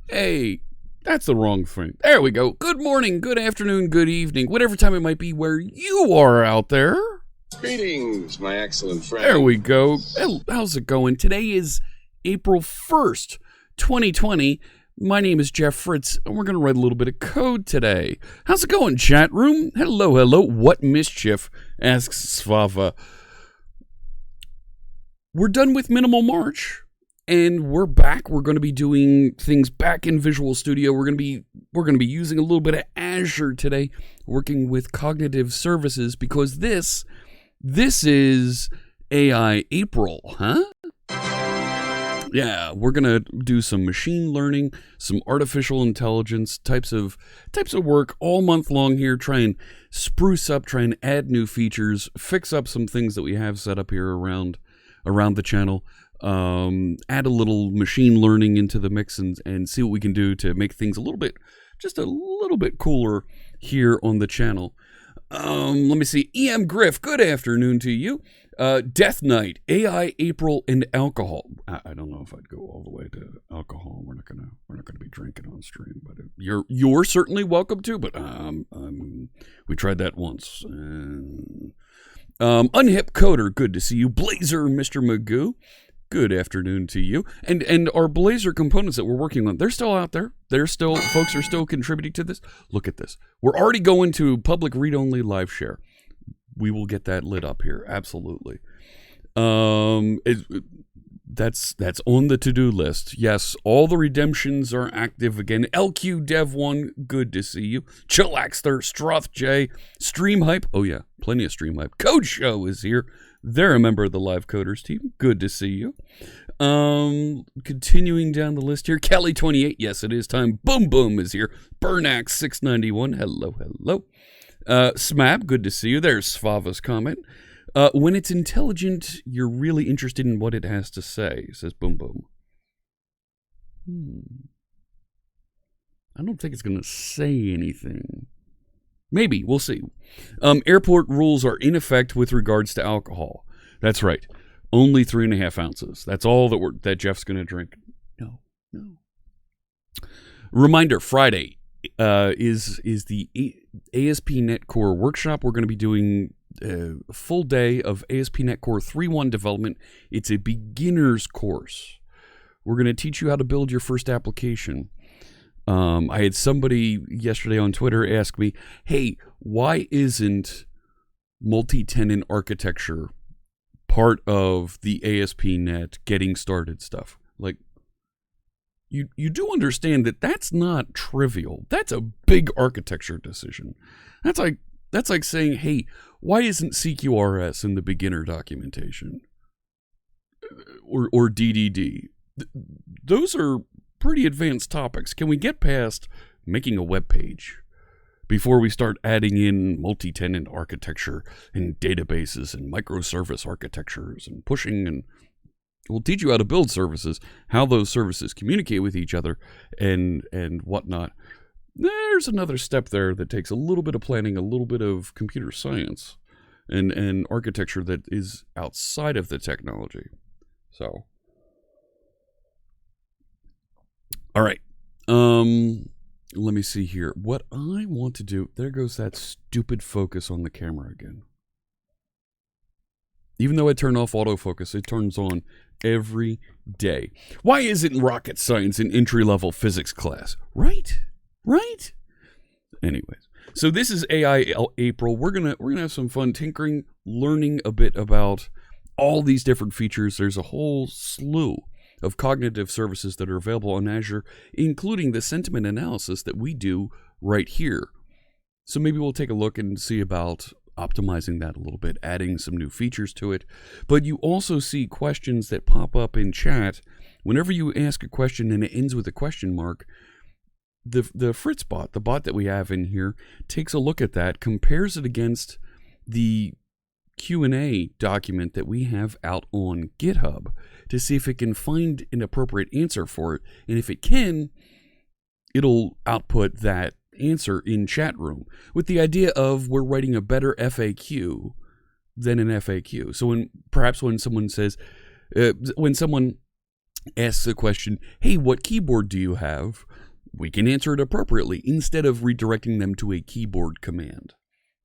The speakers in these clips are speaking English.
Hey, that's the wrong thing. There we go. Good morning, good afternoon, good evening, whatever time it might be where you are out there. Greetings, my excellent friend. There we go. How's it going? Today is April 1st, 2020. My name is Jeff Fritz, and we're going to write a little bit of code today. How's it going, chat room? Hello, hello. What mischief? Asks Svava. We're done with Minimal March, and we're back. We're going to be doing things back in Visual Studio. We're going to be using a little bit of Azure today, working with cognitive services, because this is AI April, huh? Yeah, we're going to do some machine learning, some artificial intelligence types of work all month long here, try and spruce up, try and add new features, fix up some things that we have set up here around the channel, add a little machine learning into the mix and see what we can do to make things just a little bit cooler here on the channel. Let me see. EM Griff, good afternoon to you. Death Knight, AI April, and alcohol. I don't know if I'd go all the way to alcohol. We're not gonna be drinking on stream, but you're certainly welcome to. But we tried that once. Unhip Coder, good to see you. Blazer, Mr. Magoo, good afternoon to you. And our Blazor components that we're working on, they're still out there. Folks are still contributing to this. Look at this. We're already going to public read-only live share. We will get that lit up here, absolutely. That's on the to-do list. Yes, all the redemptions are active again. LQ Dev 1, good to see you. Chillaxter, Stroth J, Stream Hype. Oh yeah, plenty of Stream Hype. Code Show is here. They're a member of the Live Coders team. Good to see you. Continuing down the list here. Kelly 28, yes, it is time. Boom Boom is here. Burnax 691, hello, hello. Smab, good to see you. There's Svava's comment. When it's intelligent, you're really interested in what it has to say, says Boom Boom. I don't think it's going to say anything. Maybe, we'll see. Airport rules are in effect with regards to alcohol. That's right. Only 3.5 ounces. That's all that Jeff's going to drink. No. Reminder, Friday is the ASP.NET Core workshop. We're going to be doing a full day of ASP.NET Core 3.1 development. It's a beginner's course. We're going to teach you how to build your first application. I had somebody yesterday on Twitter ask me, hey, why isn't multi-tenant architecture part of the ASP.NET getting started stuff? Like, you do understand that that's not trivial. That's a big architecture decision. That's like saying, hey, why isn't CQRS in the beginner documentation? Or DDD? Those are pretty advanced topics. Can we get past making a web page before we start adding in multi-tenant architecture and databases and microservice architectures and pushing? And we'll teach you how to build services, how those services communicate with each other, and whatnot. There's another step there that takes a little bit of planning, a little bit of computer science and architecture that is outside of the technology. So, all right. Let me see here. What I want to do, there goes that stupid focus on the camera again. Even though I turn off autofocus, it turns on every day. Why isn't rocket science an entry-level physics class? Right? Anyways, so this is AI April. We're gonna have some fun tinkering, learning a bit about all these different features. There's a whole slew of cognitive services that are available on Azure, including the sentiment analysis that we do right here. So maybe we'll take a look and see about optimizing that a little bit, adding some new features to it. But you also see questions that pop up in chat. Whenever you ask a question and it ends with a question mark, the Fritz bot, the bot that we have in here, takes a look at that, compares it against the Q&A document that we have out on GitHub to see if it can find an appropriate answer for it. And if it can, it'll output that answer in chat room with the idea of we're writing a better FAQ than an FAQ. So when someone says, when someone asks the question, hey, what keyboard do you have? we can answer it appropriately instead of redirecting them to a keyboard command.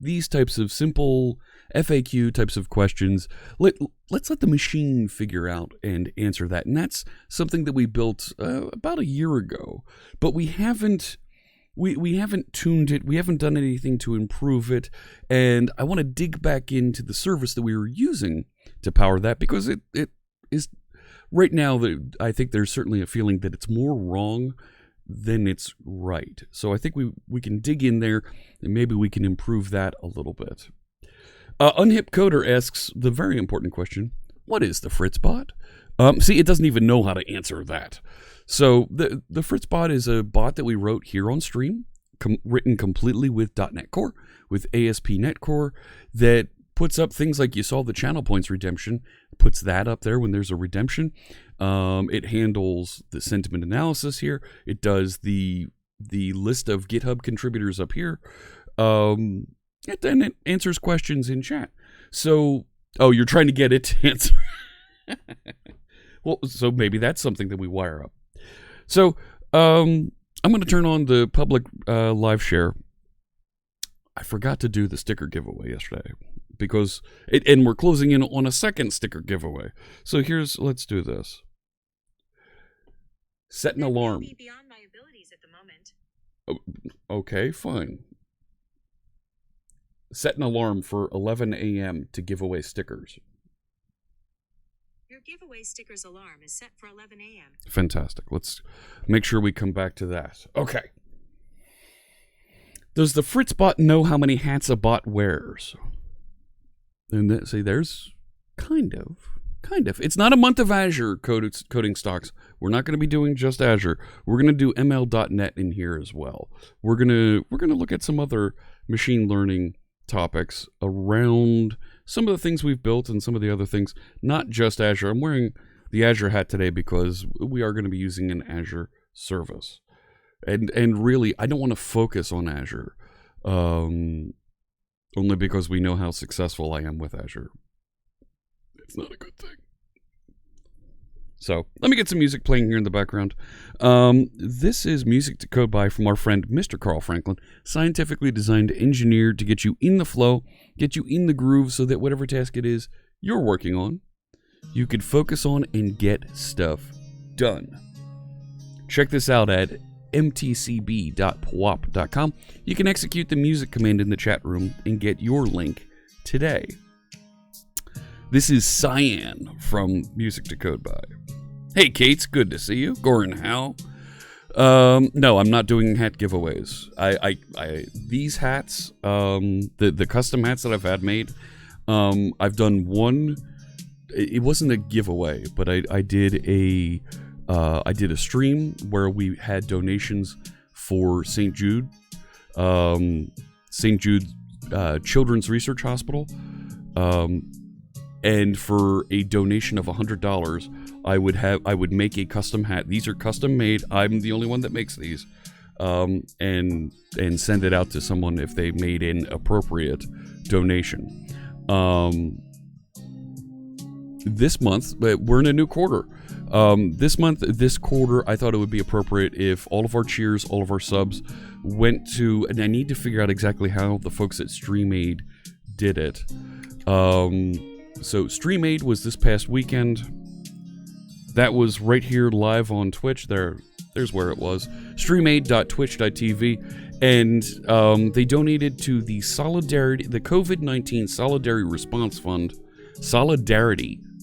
These types of simple FAQ types of questions, let's let the machine figure out and answer that. And that's something that we built about a year ago, but we haven't tuned it. We haven't done anything to improve it. And I want to dig back into the service that we were using to power that, because it is right now that I think there's certainly a feeling that it's more wrong than it's right. So I think we can dig in there and maybe we can improve that a little bit. Unhip Coder asks the very important question, what is the Fritzbot? See, it doesn't even know how to answer that. So the Fritzbot is a bot that we wrote here on stream, written completely with .NET Core, with ASP.NET Core, that puts up things like you saw the channel points redemption, puts that up there when there's a redemption. It handles the sentiment analysis here. It does the list of GitHub contributors up here. And then it answers questions in chat. So, you're trying to get it to answer. Well, so maybe that's something that we wire up. So, I'm going to turn on the public live share. I forgot to do the sticker giveaway yesterday because and we're closing in on a second sticker giveaway. So let's do this. Set an alarm. Be beyond my abilities at the moment. Okay, fine. Set an alarm for 11 a.m. to give away stickers. Your giveaway stickers alarm is set for 11 a.m. Fantastic. Let's make sure we come back to that. Okay. Does the Fritzbot know how many hats a bot wears? And see, there's kind of. It's not a month of Azure coding stocks. We're not going to be doing just Azure. We're going to do ML.NET in here as well. We're going to look at some other machine learning topics around some of the things we've built and some of the other things, not just Azure. I'm wearing the Azure hat today because we are going to be using an Azure service. And really, I don't want to focus on Azure, only because we know how successful I am with Azure. It's not a good thing. So let me get some music playing here in the background. This is music to code by from our friend Mr. Carl Franklin, scientifically designed, engineered to get you in the flow, get you in the groove so that whatever task it is you're working on, you can focus on and get stuff done. Check this out at mtcb.pwop.com. You can execute the music command in the chat room and get your link today. This is Cyan from Music to Code By. Hey, Kate's good to see you. Goran, how? No, I'm not doing hat giveaways. These hats, the custom hats that I've had made, I've done one. It wasn't a giveaway, but I did a stream where we had donations for St. Jude, Children's Research Hospital. And for a donation of $100, I would make a custom hat. These are custom made. I'm the only one that makes these, and send it out to someone if they made an appropriate donation. This month, we're in a new quarter. This quarter, I thought it would be appropriate if all of our cheers, all of our subs went to, and I need to figure out exactly how the folks at StreamAid did it. So StreamAid was this past weekend. That was right here live on Twitch. There's where it was. StreamAid.twitch.tv. And they donated to the COVID-19 Solidarity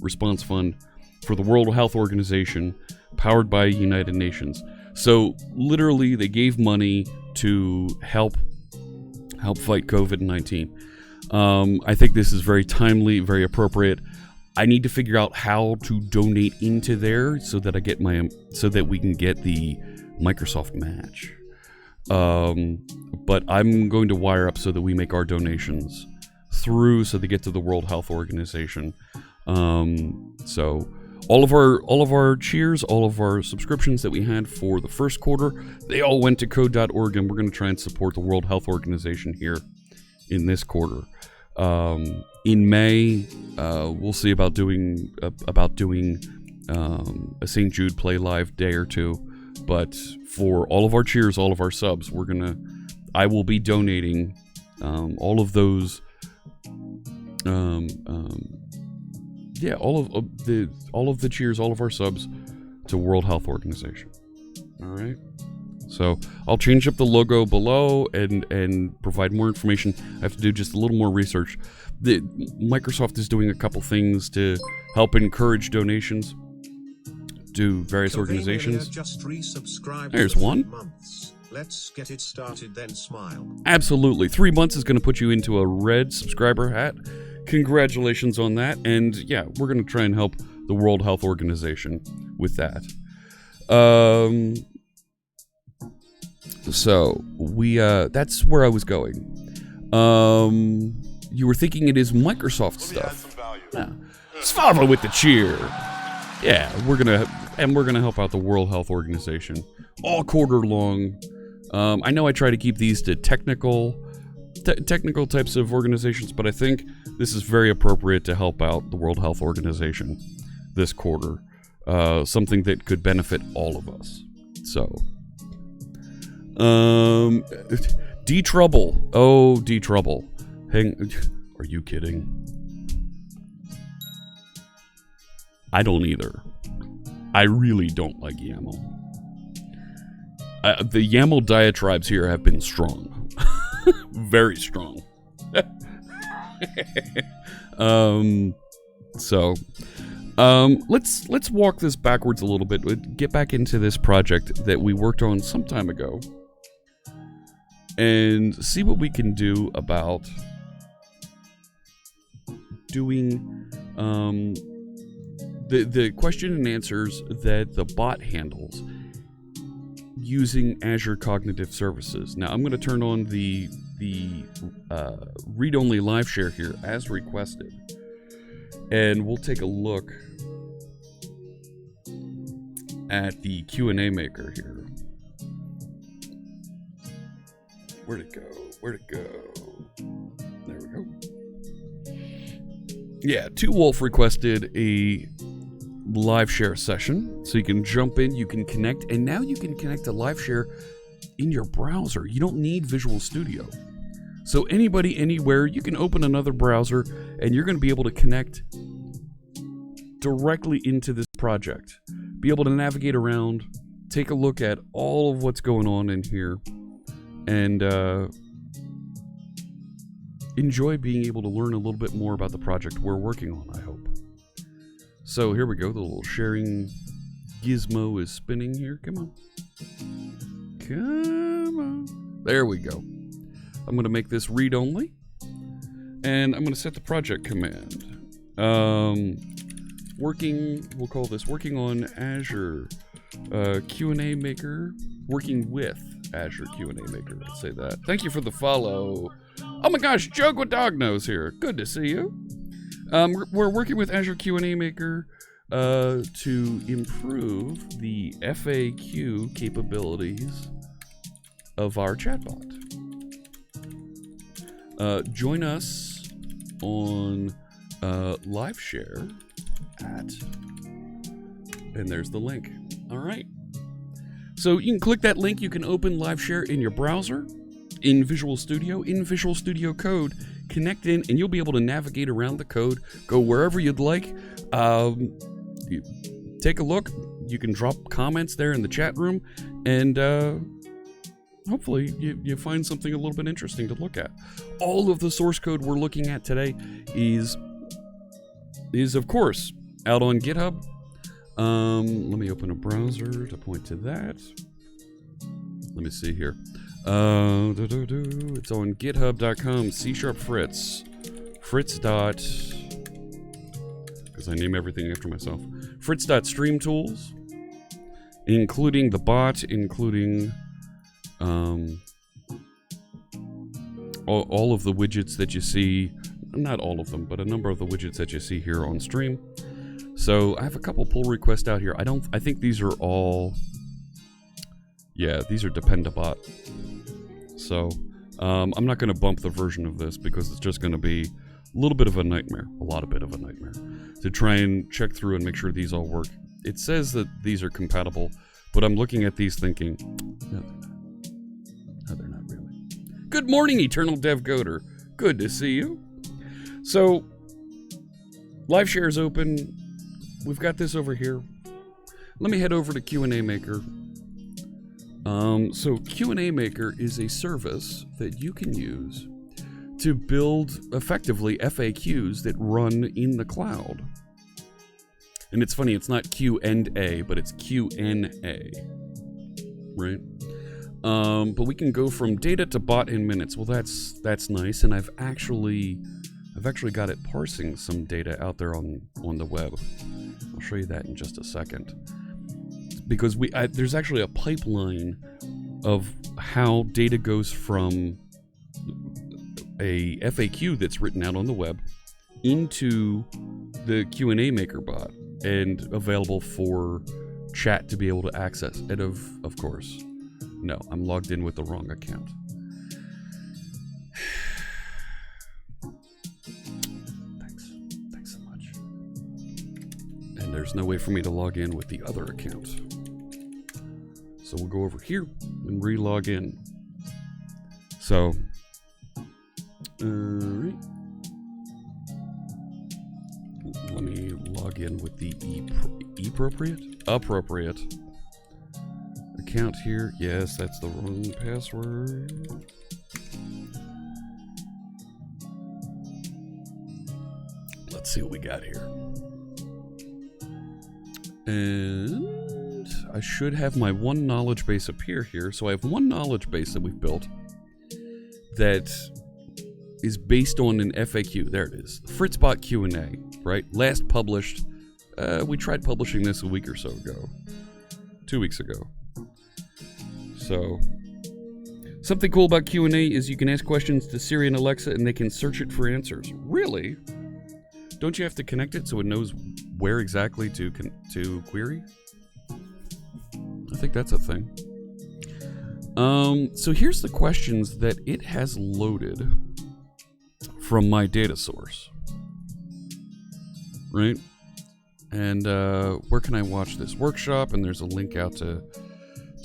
Response Fund for the World Health Organization, powered by United Nations. So literally, they gave money to help fight COVID-19. I think this is very timely, very appropriate. I need to figure out how to donate into there so that we can get the Microsoft match. But I'm going to wire up so that we make our donations through so they get to the World Health Organization. So all of our cheers, all of our subscriptions that we had for the first quarter, they all went to code.org, and we're going to try and support the World Health Organization here in this quarter. In May, we'll see about doing a St. Jude Play Live day or two. But for all of our cheers, all of our subs, I will be donating all of those. All of the cheers, all of our subs to World Health Organization. All right. So I'll change up the logo below and provide more information. I have to do just a little more research. Microsoft is doing a couple things to help encourage donations to various organizations. Just resubscribe. There's one. Months. Let's get it started, then smile. Absolutely. 3 months is going to put you into a red subscriber hat. Congratulations on that. And yeah, we're going to try and help the World Health Organization with that. So that's where I was going. You were thinking it is Microsoft stuff. Yeah. Slava with the cheer. Yeah, we're gonna help out the World Health Organization all quarter long. I know I try to keep these to technical types of organizations, but I think this is very appropriate to help out the World Health Organization this quarter. Something that could benefit all of us. So, D-Trouble. Oh, D-Trouble. Are you kidding? I don't either. I really don't like YAML. The YAML diatribes here have been strong. Very strong. Let's walk this backwards a little bit. Get back into this project that we worked on some time ago and see what we can do about doing the question and answers that the bot handles using Azure Cognitive Services. Now I'm going to turn on the read-only live share here as requested, and we'll take a look at the Q&A maker here. Where'd it go? There we go. Yeah, 2Wolf requested a live share session, so you can jump in, you can connect, and now you can connect to live share in your browser. You don't need Visual Studio. So anybody, anywhere, you can open another browser, and you're going to be able to connect directly into this project. Be able to navigate around, take a look at all of what's going on in here, and enjoy being able to learn a little bit more about the project we're working on, I hope. So here we go, the little sharing gizmo is spinning here. Come on. There we go. I'm going to make this read-only, and I'm going to set the project command. We'll call this working on Azure Q&A Maker, working with Azure Q&A Maker. Let's say that. Thank you for the follow. Oh my gosh, Joke with Dog Nose here. Good to see you. We're working with Azure Q&A Maker to improve the FAQ capabilities of our chatbot. Join us on live share and there's the link. All right. So you can click that link. You can open live share in your browser, in Visual Studio Code, connect in, and you'll be able to navigate around the code, go wherever you'd like. You take a look. You can drop comments there in the chat room, and hopefully you find something a little bit interesting to look at. All of the source code we're looking at today is of course out on GitHub. Let me open a browser to point to that. Let me see here. It's on github.com, C#Fritz. Because I name everything after myself. Fritz.streamtools, including the bot, including all of the widgets that you see. Not all of them, but a number of the widgets that you see here on stream. So I have a couple pull requests out here. I think these are all, yeah, these are Dependabot. So I'm not going to bump the version of this because it's just going to be a little bit of a nightmare, to try and check through and make sure these all work. It says that these are compatible, But I'm looking at these thinking, no, they're not. No, they're not really. Good morning, Eternal Dev Coder. Good to see you. So, live share is open. We've got this over here. Let me head over to Q&A Maker. So Q&A Maker is a service that you can use to build effectively FAQs that run in the cloud. And it's funny, it's not Q&A, but it's Q&A, right? But we can go from data to bot in minutes. Well, that's nice, and I've actually got it parsing some data out there on the web. I'll show you that in just a second. Because there's actually a pipeline of how data goes from a FAQ that's written out on the web into the Q&A Maker bot and available for chat to be able to access. And of course, no, I'm logged in with the wrong account. Thanks so much. And there's no way for me to log in with the other account. So we'll go over here and re-log in. So, alright. Let me log in with the appropriate account here. Yes, that's the wrong password. Let's see what we got here. And I should have my one knowledge base appear here. So I have one knowledge base that we've built that is based on an FAQ. There it is. Fritzbot Q&A, right? Last published. We tried publishing this a week or so ago. 2 weeks ago. So, something cool about Q&A is you can ask questions to Siri and Alexa and they can search it for answers. Really? Don't you have to connect it so it knows where exactly to query? I think that's a thing. So here's the questions that it has loaded from my data source. Right? And where can I watch this workshop? And there's a link out to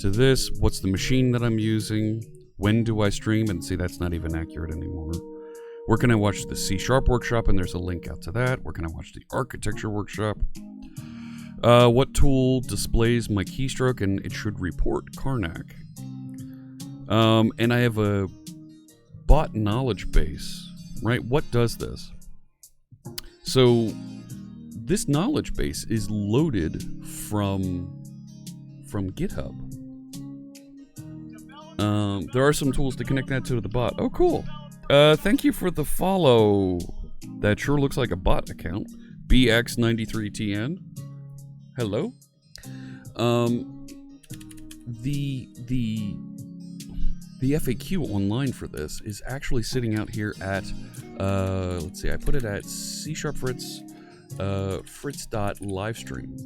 this. What's the machine that I'm using? When do I stream? And see, that's not even accurate anymore. Where can I watch the C# workshop? And there's a link out to that. Where can I watch the architecture workshop? What tool displays my keystroke? And it should report Karnak. And I have a bot knowledge base, right? What does this? So this knowledge base is loaded from GitHub. There are some tools to connect that to the bot. Oh, cool. Thank you for the follow. That sure looks like a bot account. BX93TN. Hello. The FAQ online for this is actually sitting out here at let's see, I put it at C# Fritz Fritz.livestream.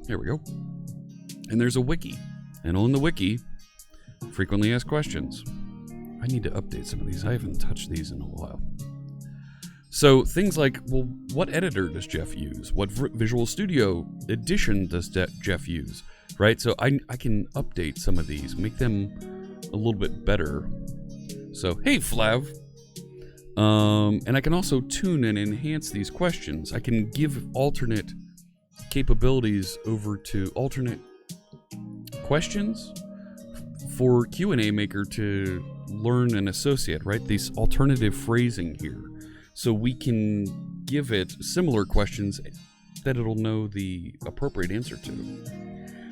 There we go. And there's a wiki. And on the wiki, frequently asked questions. I need to update some of these. I haven't touched these in a while. So things like, well, what editor does Jeff use? What Visual Studio edition does Jeff use? Right? So I can update some of these, make them a little bit better. So, hey, Flav. And I can also tune and enhance these questions. I can give alternate capabilities over to alternate questions for Q&A Maker to learn and associate, right? These alternative phrasing here. So we can give it similar questions that it'll know the appropriate answer to.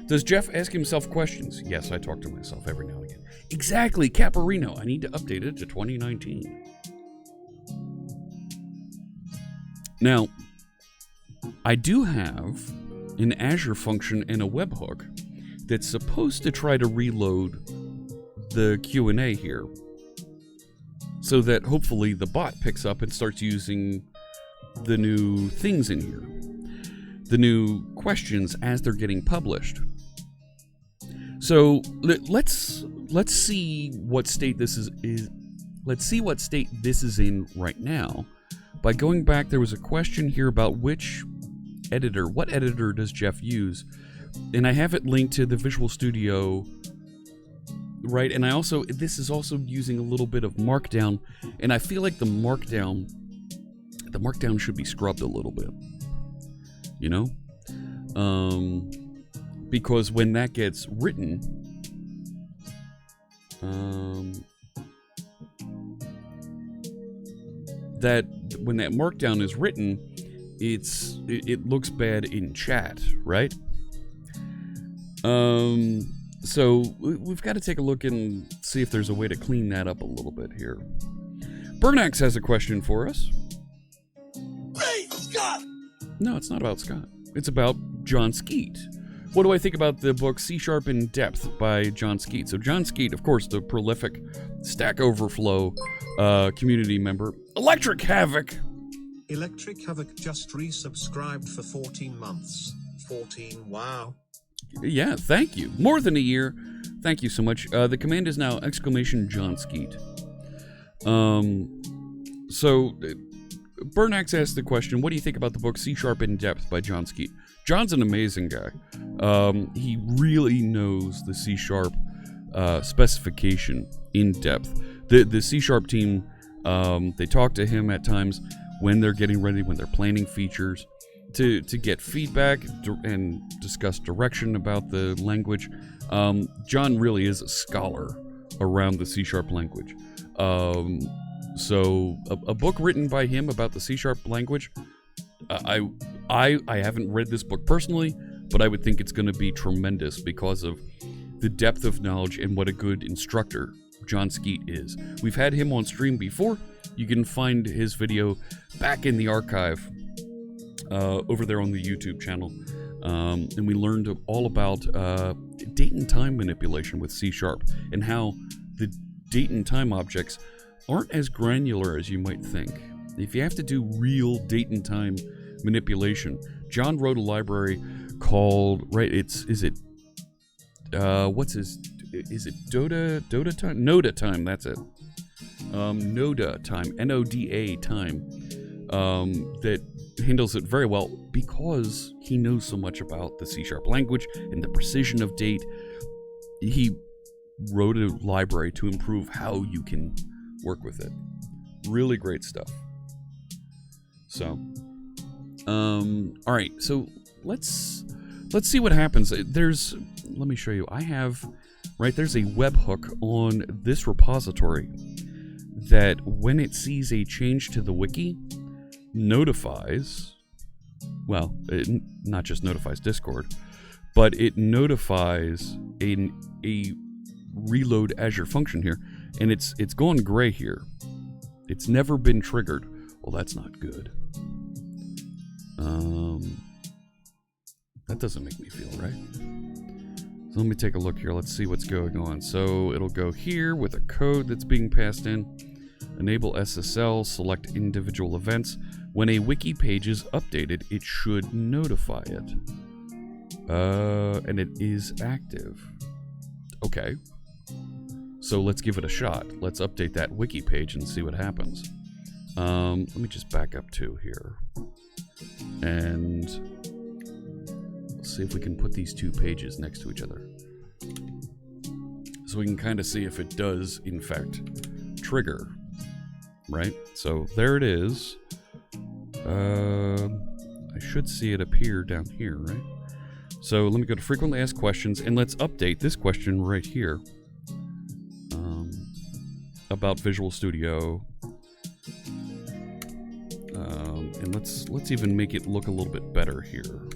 Does Jeff ask himself questions? Yes, I talk to myself every now and again. Exactly, Caparino. I need to update it to 2019. Now, I do have an Azure function and a webhook that's supposed to try to reload the Q&A here so that hopefully the bot picks up and starts using the new things in here, the new questions as they're getting published. So let's see what state this is. Let's see what state this is in right now. By going back, there was a question here about what editor does Jeff use and I have it linked to the Visual Studio, right? And this is also using a little bit of Markdown, and I feel like the Markdown should be scrubbed a little bit, you know? Because when that gets written, when that Markdown is written, it looks bad in chat, right? So we've got to take a look and see if there's a way to clean that up a little bit here. Bernax has a question for us. Hey, Scott! No, it's not about Scott. It's about Jon Skeet. What do I think about the book C# in Depth by Jon Skeet? So Jon Skeet, of course, the prolific Stack Overflow community member. Electric Havoc. Electric Havoc just resubscribed for 14 months. 14, wow. Yeah, thank you. More than a year. Thank you so much. The command is now ! Jon Skeet. So Bernax asked the question, what do you think about the book C# in Depth by Jon Skeet? John's an amazing guy. He really knows the C# specification in depth. The C# team, they talk to him at times when they're getting ready, when they're planning features, to get feedback and discuss direction about the language. John really is a scholar around the C# language. So a book written by him about the C# language, I haven't read this book personally, but I would think it's going to be tremendous because of the depth of knowledge and what a good instructor Jon Skeet is. We've had him on stream before. You can find his video back in the archive over there on the YouTube channel. And we learned all about date and time manipulation with C# and how the date and time objects aren't as granular as you might think. If you have to do real date and time manipulation, John wrote a library called, right, is it Dota time? Noda time, that's it. Noda time, N-O-D-A time, that handles it very well because he knows so much about the C# language and the precision of date. He wrote a library to improve how you can work with it. Really great stuff. So, all right. So let's see what happens. Let me show you. There's a webhook on this repository that when it sees a change to the wiki, notifies, well, it not just notifies Discord, but it notifies a reload Azure function here, and it's gone gray here. It's never been triggered. Well, that's not good. That doesn't make me feel right. So let me take a look here. Let's see what's going on. So it'll go here with a code that's being passed in. Enable SSL, select individual events. When a wiki page is updated, it should notify it. And it is active. Okay. So let's give it a shot. Let's update that wiki page and see what happens. Let me just back up to here. And let's see if we can put these two pages next to each other. So we can kind of see if it does, in fact, trigger. Right? So there it is. I should see it appear down here, right? So let me go to frequently asked questions, and let's update this question right here. About Visual Studio. And let's even make it look a little bit better here.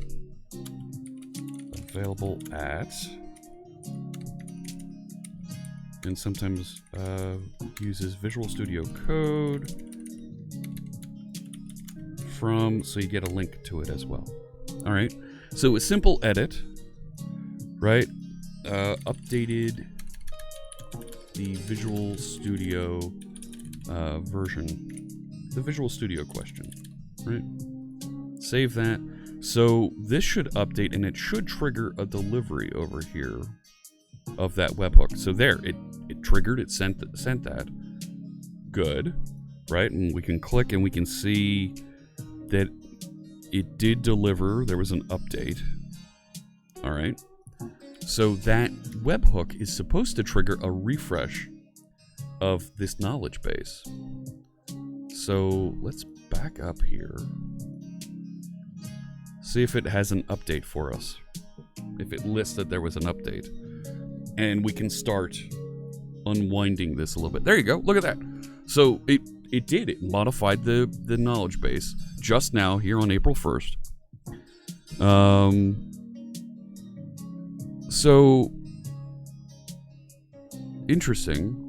Available at, and sometimes uses Visual Studio Code from, so you get a link to it as well. All right, so a simple edit, right? Updated the Visual Studio version, the Visual Studio question, right? Save that. So this should update, and it should trigger a delivery over here of that webhook. So there, it triggered, it sent that. Good, right? And we can click and we can see that it did deliver. There was an update. All right. So that webhook is supposed to trigger a refresh of this knowledge base. So let's back up here. See if it has an update for us. If it lists that there was an update. And we can start unwinding this a little bit. There you go. Look at that. So it did. It modified the knowledge base just now here on April 1st. So interesting.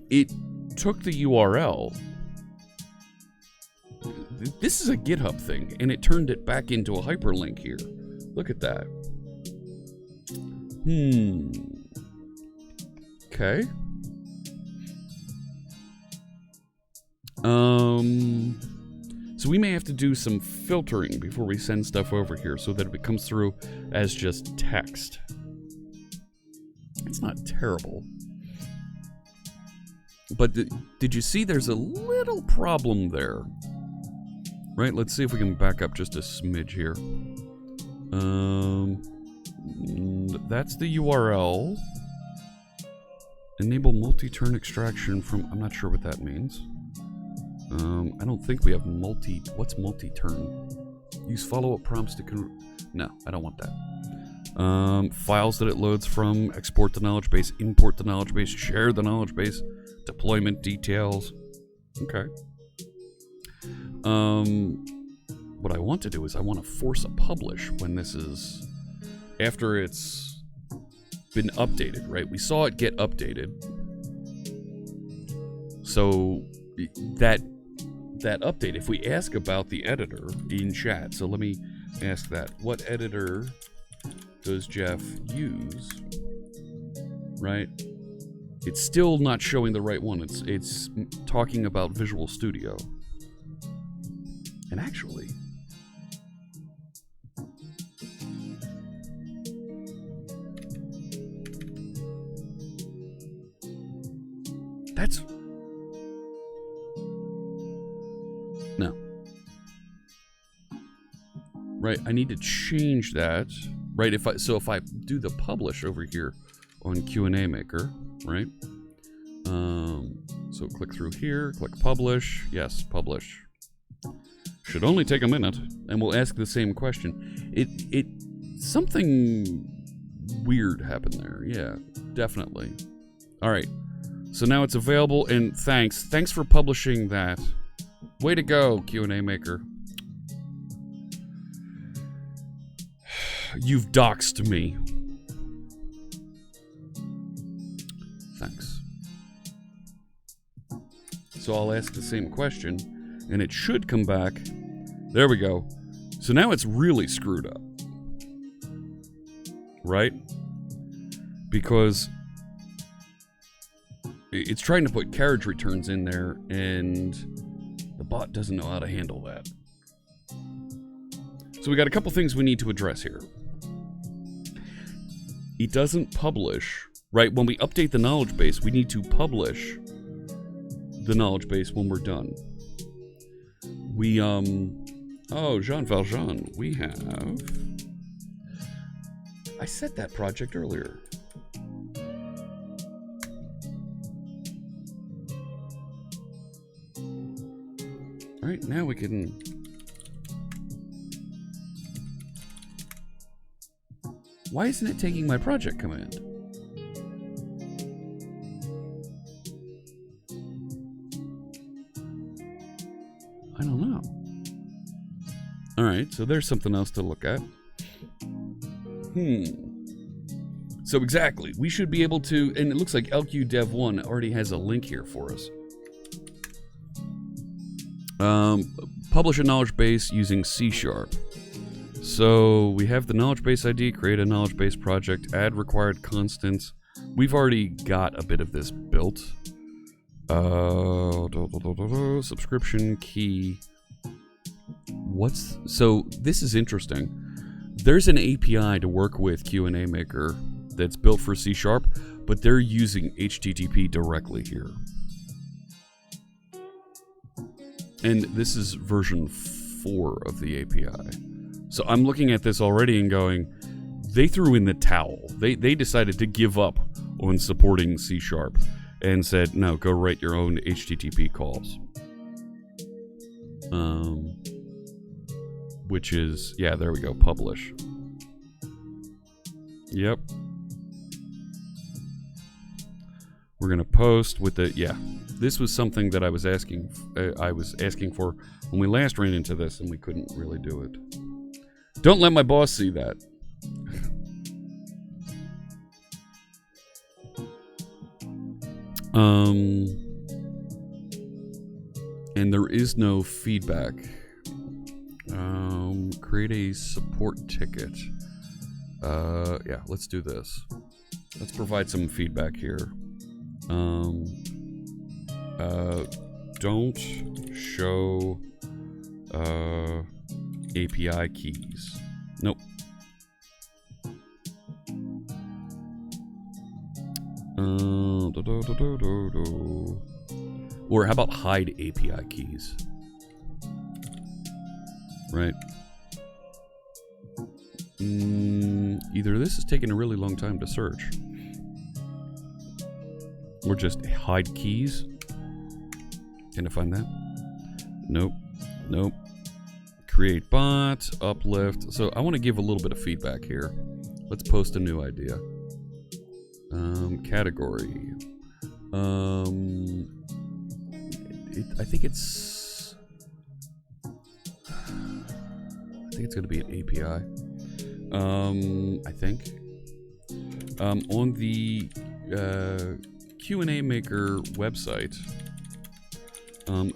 It took the URL. This is a GitHub thing, and it turned it back into a hyperlink here. Look at that. Okay. So we may have to do some filtering before we send stuff over here so that it comes through as just text. It's not terrible. But did you see there's a little problem there? Right, let's see if we can back up just a smidge here. That's the URL. Enable multi-turn extraction from... I'm not sure what that means. I don't think we have what's multi-turn? Use follow-up prompts to... No, I don't want that. Files that it loads from, export the knowledge base, import the knowledge base, share the knowledge base, deployment details. Okay. What I want to do is I want to force a publish when this is... After it's been updated, right? We saw it get updated. So that update, if we ask about the editor in chat, so let me ask that. What editor does Jeff use? Right? It's still not showing the right one. It's talking about Visual Studio. And actually, that's no. Right, I need to change that. Right, if I do the publish over here on Q&A Maker, right? So click through here, click publish. Yes, publish. Should only take a minute, and we'll ask the same question. Something weird happened there. Yeah, definitely. All right. So now it's available, and thanks for publishing that. Way to go, Q&A Maker. You've doxed me. Thanks. So I'll ask the same question, and it should come back. There we go. So now it's really screwed up. Right? Because it's trying to put carriage returns in there, and the bot doesn't know how to handle that. So we got a couple things we need to address here. It doesn't publish, right? When we update the knowledge base, we need to publish the knowledge base when we're done. We, oh, Jean Valjean, we have... I set that project earlier. All right, now we can... Why isn't it taking my project command? I don't know. All right, so there's something else to look at. So exactly, we should be able to, and it looks like LQ Dev 1 already has a link here for us. Publish a knowledge base using C#. So we have the knowledge base ID, create a knowledge base project, add required constants. We've already got a bit of this built. Subscription key. So this is interesting. There's an API to work with Q&A Maker that's built for C#, but they're using HTTP directly here. And this is version 4 of the API. So I'm looking at this already and going, they threw in the towel. They decided to give up on supporting C# and said, no, go write your own HTTP calls. Which is, yeah, there we go, publish. Yep. We're gonna post with the, yeah. This was something that I was asking for when we last ran into this, and we couldn't really do it. Don't let my boss see that. And there is no feedback. Create a support ticket. Yeah, let's do this. Let's provide some feedback here. Don't show API keys. Nope. Or how about hide API keys? Right. Either this is taking a really long time to search, or just hide keys. Can I find that? Nope. Nope. Create bot, uplift. So I want to give a little bit of feedback here. Let's post a new idea. Category. I think it's going to be an API. I think. On the Q&A Maker website,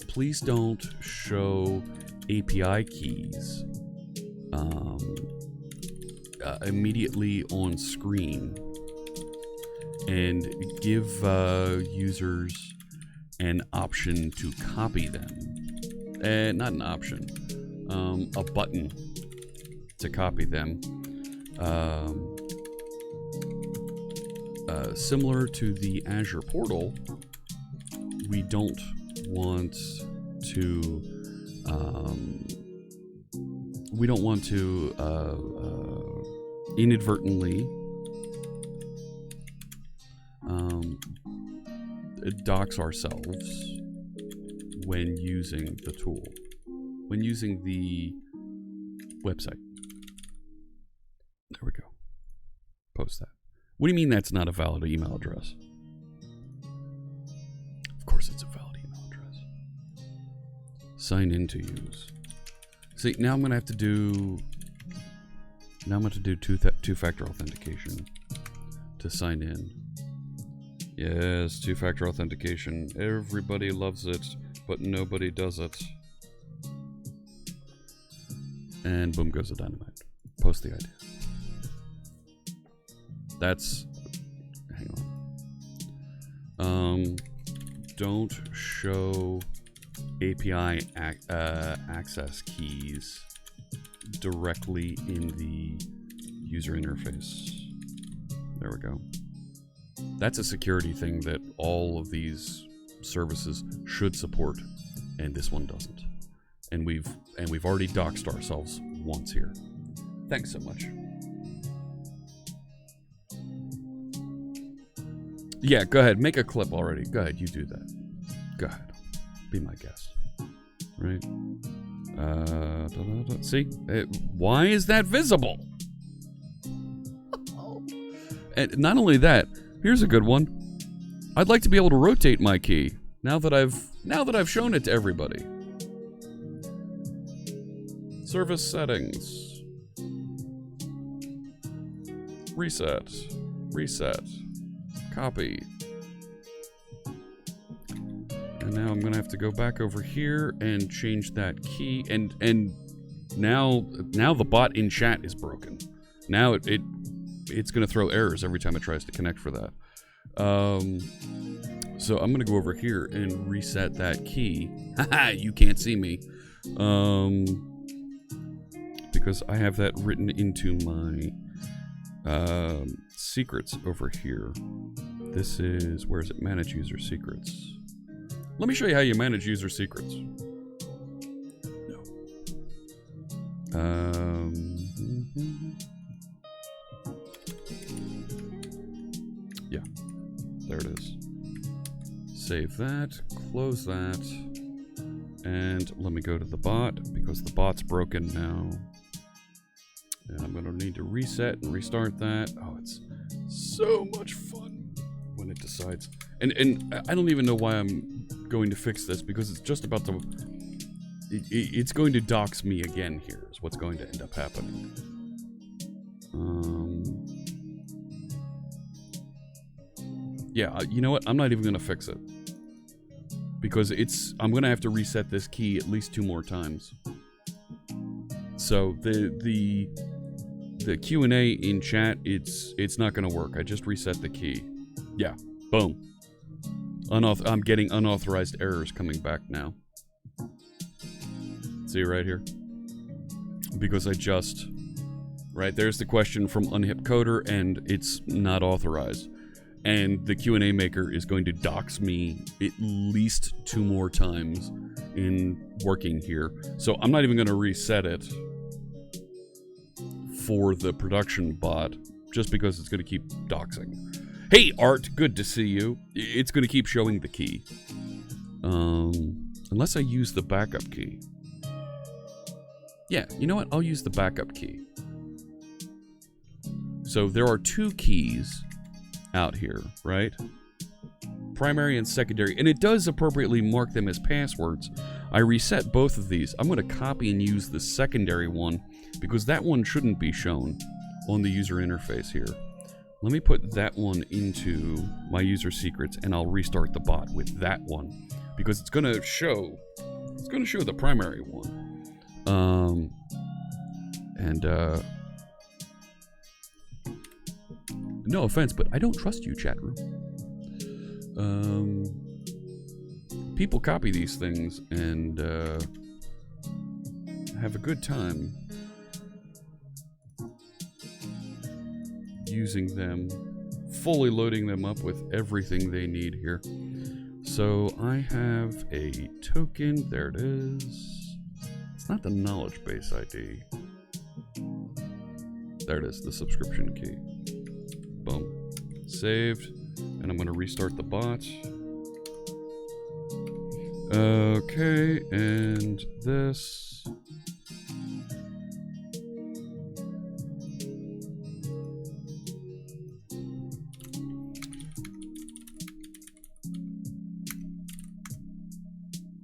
please don't show API keys immediately on screen, and give users an option to copy them. Not an option, a button to copy them. Similar to the Azure portal, we don't want to inadvertently dox ourselves when using the tool, when using the website. There we go. Post that. What do you mean that's not a valid email address? Of course it's a valid email address. Sign in to use. See, now I'm going to have to do... Now I'm going to do two-factor authentication to sign in. Yes, two-factor authentication. Everybody loves it, but nobody does it. And boom goes the dynamite. Post the idea. That's... Hang on. Don't show API access keys directly in the user interface. There we go. That's a security thing that all of these services should support, and this one doesn't. And we've already doxed ourselves once here. Thanks so much. Yeah, go ahead. Make a clip already. Go ahead. You do that. Go ahead. Be my guest. Right? See? Why is that visible? And not only that, here's a good one. I'd like to be able to rotate my key now that I've shown it to everybody. Service settings. Reset. Reset. Copy. And now I'm gonna have to go back over here and change that key. And now the bot in chat is broken. Now it's gonna throw errors every time it tries to connect for that. So I'm gonna go over here and reset that key. Haha, you can't see me. Because I have that written into my secrets over here. This is, where is it? Manage user secrets. Let me show you how you manage user secrets. No. Yeah, there it is. Save that, close that, and let me go to the bot because the bot's broken now. And I'm gonna need to reset and restart that. Oh, it's so much fun when it decides. And I don't even know why I'm going to fix this because it's just about to. It's going to dox me again. Here is what's going to end up happening. Yeah, you know what? I'm not even gonna fix it because I'm gonna have to reset this key at least 2 more times. So the Q&A in chat, it's not gonna work. I just reset the key. Yeah, boom. I'm getting unauthorized errors coming back now. See right here? Because right, there's the question from Unhip Coder, and it's not authorized. And the Q&A maker is going to dox me at least 2 more times in working here. So I'm not even going to reset it for the production bot, just because it's going to keep doxing. Hey, Art, good to see you. It's going to keep showing the key. Unless I use the backup key. Yeah, you know what? I'll use the backup key. So there are 2 keys out here, right? Primary and secondary. And it does appropriately mark them as passwords. I reset both of these. I'm going to copy and use the secondary one because that one shouldn't be shown on the user interface here. Let me put that one into my user secrets and I'll restart the bot with that one because it's going to show the primary one. No offense, but I don't trust you, chat room. People copy these things and have a good time using them, fully loading them up with everything they need here. So I have a token. There it is. It's not the knowledge base ID. There it is, the subscription key. Boom. Saved. And I'm going to restart the bot. Okay, and this.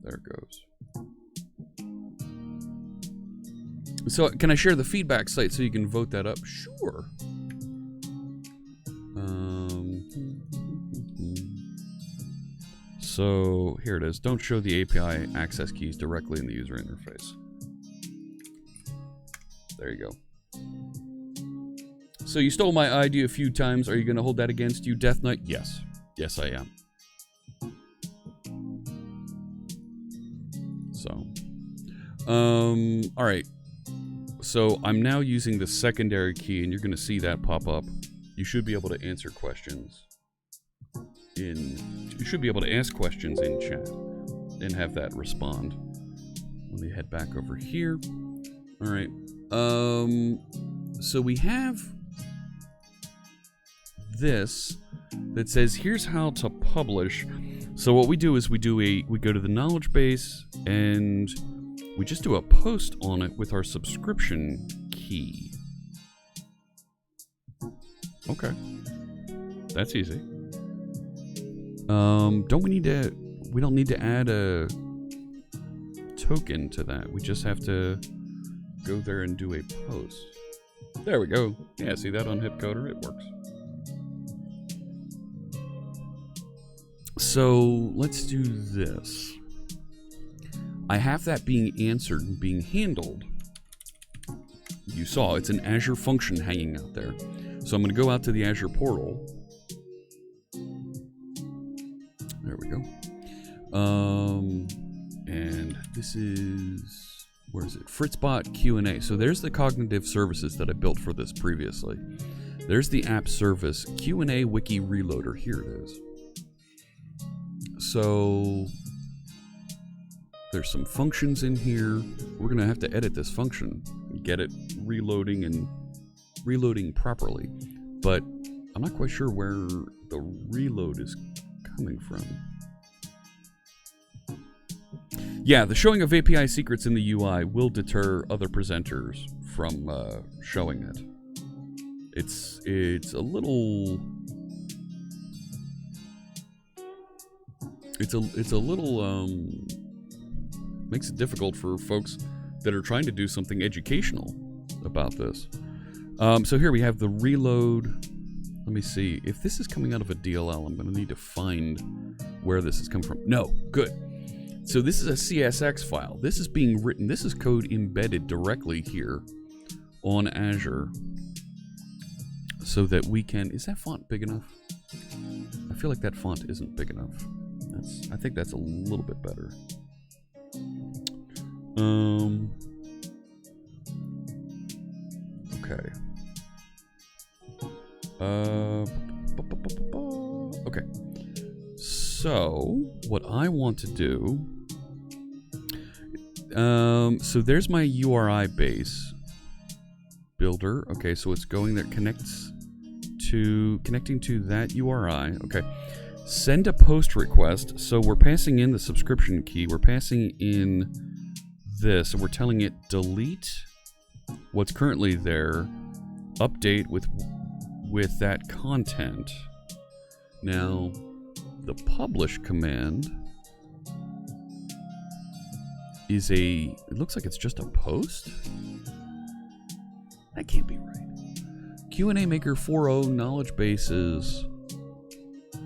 There it goes. So, can I share the feedback site so you can vote that up? Sure. So, here it is. Don't show the API access keys directly in the user interface. There you go. So, you stole my ID a few times. Are you going to hold that against you, Death Knight? Yes. Yes, I am. So, alright. So, I'm now using the secondary key, and you're going to see that pop up. You should be able to answer questions you should be able to ask questions in chat and have that respond. Let me head back over here. All right. So we have this that says here's how to publish. So what we do is we go to the knowledge base and we just do a post on it with our subscription key. Okay. That's easy. We don't need to add a token to that. We just have to go there and do a post. There we go. Yeah, see that on HipCoder? It works. So let's do this. I have that being answered and being handled. You saw it's an Azure function hanging out there. So I'm going to go out to the Azure portal. There we go. And this is, where is it? Fritzbot Q&A. So there's the cognitive services that I built for this previously. There's the app service Q&A wiki reloader. Here it is. So there's some functions in here. We're going to have to edit this function, get it reloading and reloading properly, but I'm not quite sure where the reload is coming from. Yeah, the showing of API secrets in the UI will deter other presenters from showing it. It's a little makes it difficult for folks that are trying to do something educational about this. So here we have the reload. Let me see if this is coming out of a DLL. I'm going to need to find where this is coming from. No, good. So this is a CSX file. This is being written. This is code embedded directly here on Azure, so that we can. Is that font big enough? I feel like that font isn't big enough. I think that's a little bit better. Okay. Okay. So what I want to do. So there's my URI base builder. Okay, so it's going there, connecting to that URI. Okay. Send a post request. So we're passing in the subscription key. We're passing in this, and we're telling it delete what's currently there, update with that content. Now, the publish command is it looks like it's just a post? That can't be right. Q&A Maker 4.0 knowledge bases.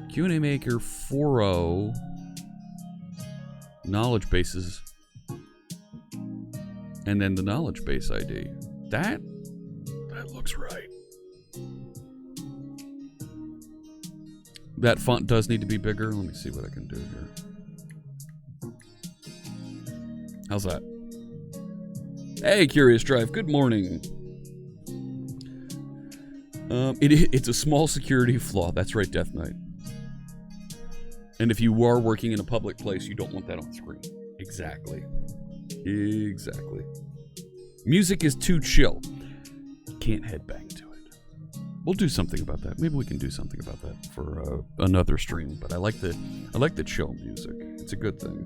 Q&A Maker 4.0 knowledge bases. And then the knowledge base ID. That looks right. That font does need to be bigger. Let me see what I can do here. How's that? Hey, Curious Drive. Good morning. It's a small security flaw. That's right, Death Knight. And if you are working in a public place, you don't want that on screen. Exactly. Exactly. Music is too chill. You can't headbang to it. We'll do something about that. Maybe we can do something about that for another stream. But I like the chill music. It's a good thing.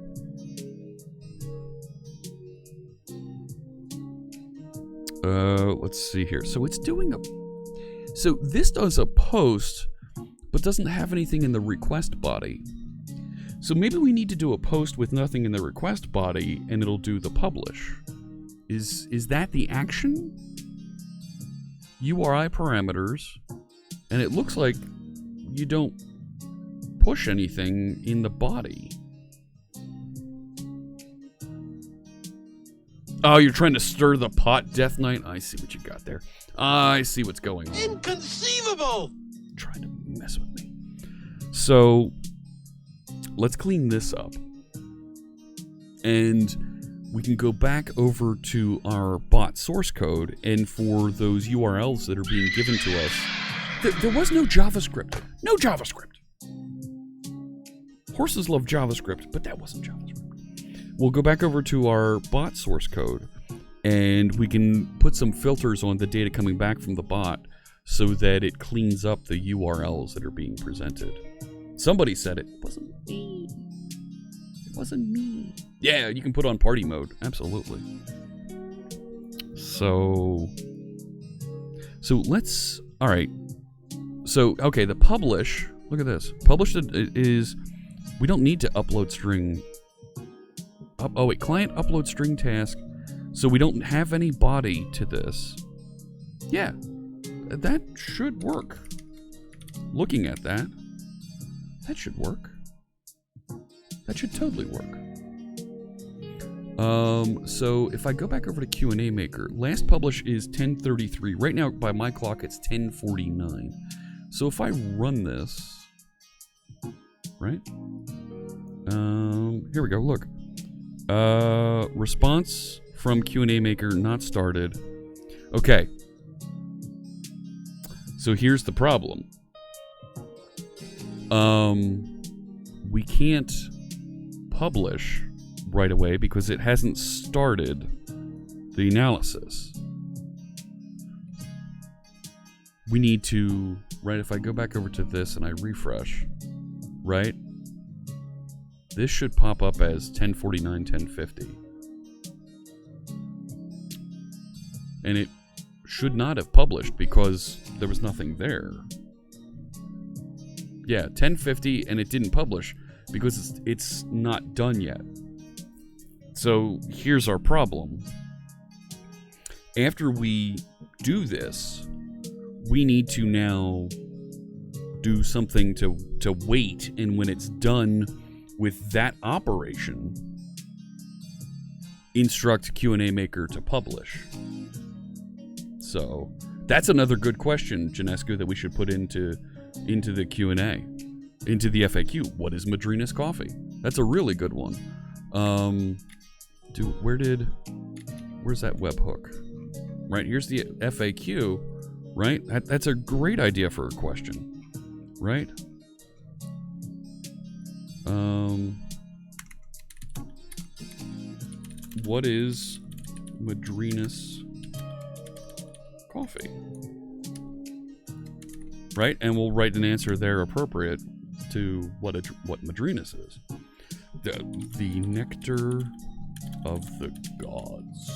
Let's see here. So it's doing so this does a post, but doesn't have anything in the request body. So maybe we need to do a post with nothing in the request body, and it'll do the publish. Is that the action? URI parameters, and it looks like you don't push anything in the body. Oh, you're trying to stir the pot, Death Knight? I see what you got there. I see what's going on. Inconceivable! Trying to mess with me. So, let's clean this up. And we can go back over to our bot source code, and for those URLs that are being given to us, there was no JavaScript. No JavaScript. Horses love JavaScript, but that wasn't JavaScript. We'll go back over to our bot source code, and we can put some filters on the data coming back from the bot so that it cleans up the URLs that are being presented. Somebody said it wasn't me. It wasn't me. Yeah, you can put on party mode. Absolutely. So let's... All right. So, okay, the publish... Look at this. Publish is... We don't need to upload string... Oh, wait. Client upload string task. So we don't have any body to this. Yeah. That should work. Looking at that. That should work. That should totally work. So if I go back over to Q&A Maker, last publish is 10:33. Right now, by my clock, it's 10:49. So if I run this, right? Here we go. Look. Response from Q&A Maker not started. Okay. So here's the problem. We can't publish right away because it hasn't started the analysis. we need to, right, if I go back over to this and I refresh, right, this should pop up as 1049, 1050. And it should not have published because there was nothing there. Yeah, 1050, and it didn't publish because it's not done yet. So here's our problem. After we do this, we need to now do something to wait, and when it's done with that operation, instruct Q&A Maker to publish. So that's another good question, Janescu, that we should put into the Q&A, into the FAQ. What is Madrina's coffee? That's a really good one. Where's that webhook? Right, here's the FAQ, right? That's a great idea for a question, right? What is Madrina's coffee? Right, and we'll write an answer there appropriate to what Madrina's is. The nectar of the gods.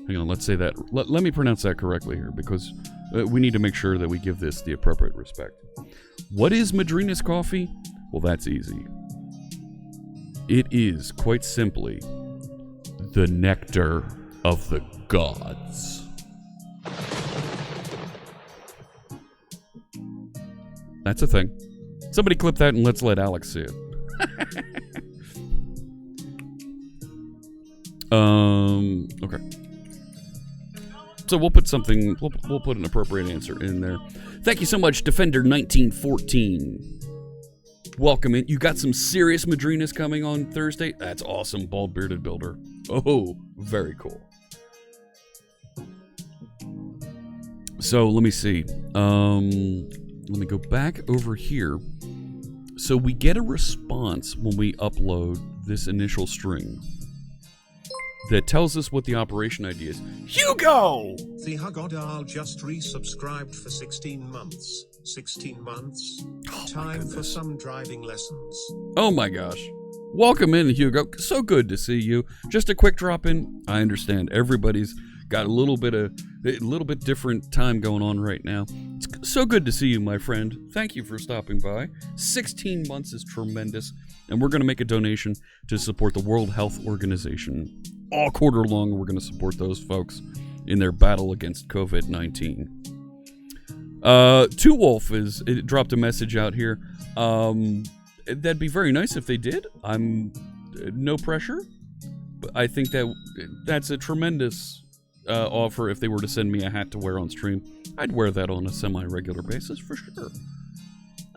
Hang on, let's say that. Let me pronounce that correctly here, because we need to make sure that we give this the appropriate respect. What is Madrina's coffee? Well, that's easy. It is, quite simply, the nectar of the gods. That's a thing. Somebody clip that and let's let Alex see it. Okay. So we'll put something, we'll put an appropriate answer in there. Thank you so much, Defender1914. Welcome in. You got some serious Madrinas coming on Thursday? That's awesome, Bald Bearded Builder. Oh, very cool. So let me see. Let me go back over here. So we get a response when we upload this initial string that tells us what the operation ID is. Hugo! The Hugodal just resubscribed for 16 months. 16 months? Time for some driving lessons. Oh my gosh. Welcome in, Hugo. So good to see you. Just a quick drop in. I understand everybody's got a little bit different time going on right now. It's so good to see you, my friend. Thank you for stopping by. 16 months is tremendous, and we're going to make a donation to support the World Health Organization. All quarter long, we're going to support those folks in their battle against COVID-19. Two Wolf dropped a message out here. That'd be very nice if they did. I'm no pressure, but I think that's a tremendous offer. If they were to send me a hat to wear on stream, I'd wear that on a semi-regular basis for sure.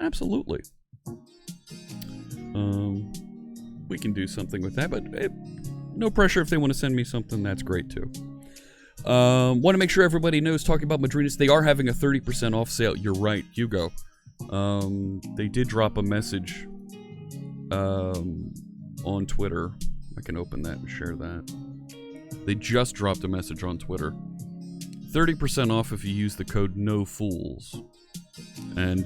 Absolutely. We can do something with that, but no pressure. If they want to send me something, that's great too. Want to make sure everybody knows, talking about Madrinas, they are having a 30% off sale. You're right, Hugo. They did drop a message on Twitter. I can open that and share that. They just dropped a message on Twitter. 30% off if you use the code NOFOOLS. And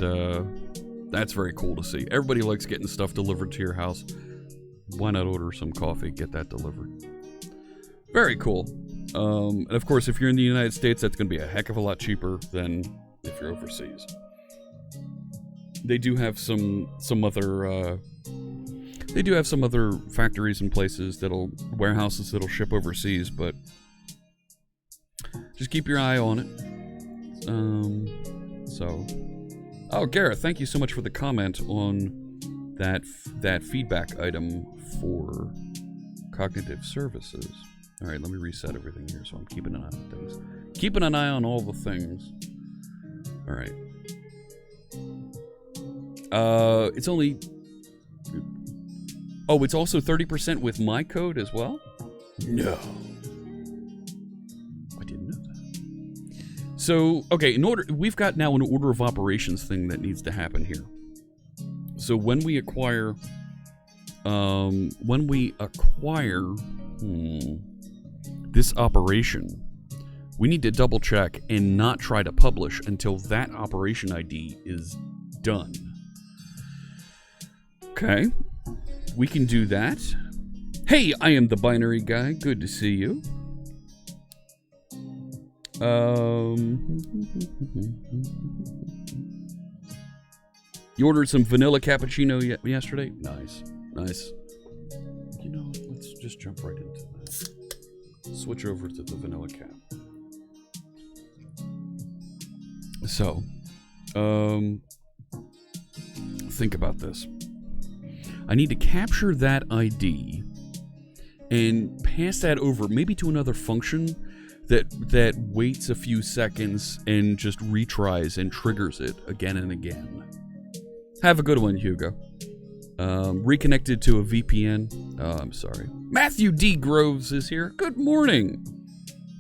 that's very cool to see. Everybody likes getting stuff delivered to your house. Why not order some coffee, get that delivered? Very cool. And of course, if you're in the United States, that's going to be a heck of a lot cheaper than if you're overseas. They do have some other factories and places warehouses that'll ship overseas, but just keep your eye on it. Oh, Gareth, thank you so much for the comment on that feedback item for cognitive services. All right, let me reset everything here so I'm keeping an eye on things. Keeping an eye on all the things. All right. It's only... Oh, it's also 30% with my code as well? No. I didn't know that. So, okay, we've got now an order of operations thing that needs to happen here. So when we acquire this operation, we need to double check and not try to publish until that operation ID is done. Okay, we can do that. Hey, I am the binary guy. Good to see you. You ordered some vanilla cappuccino yesterday? Nice. You know, let's just jump right into that. Switch over to the vanilla cap. So, think about this. I need to capture that ID and pass that over maybe to another function that waits a few seconds and just retries and triggers it again and again. Have a good one, Hugo. Reconnected to a VPN. Oh, I'm sorry. Matthew D. Groves is here. Good morning.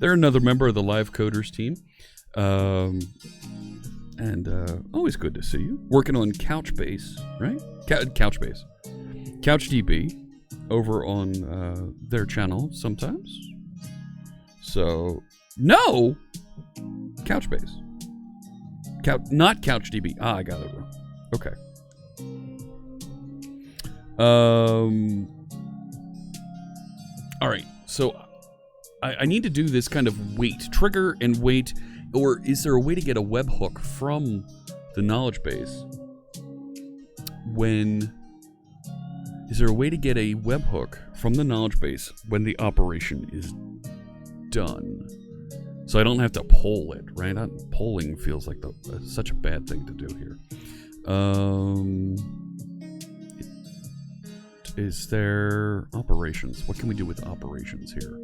They're another member of the Live Coders team. Always good to see you. Working on Couchbase, right? Couchbase. CouchDB over on their channel sometimes. So, no! Couchbase. Not CouchDB. I got it wrong. Okay. All right. So, I need to do this kind of trigger and wait. Or is there a way to get a webhook from the knowledge base is there a way to get a webhook from the knowledge base when the operation is done? So I don't have to poll it, right? Polling feels like such a bad thing to do here. Is there operations? What can we do with operations here?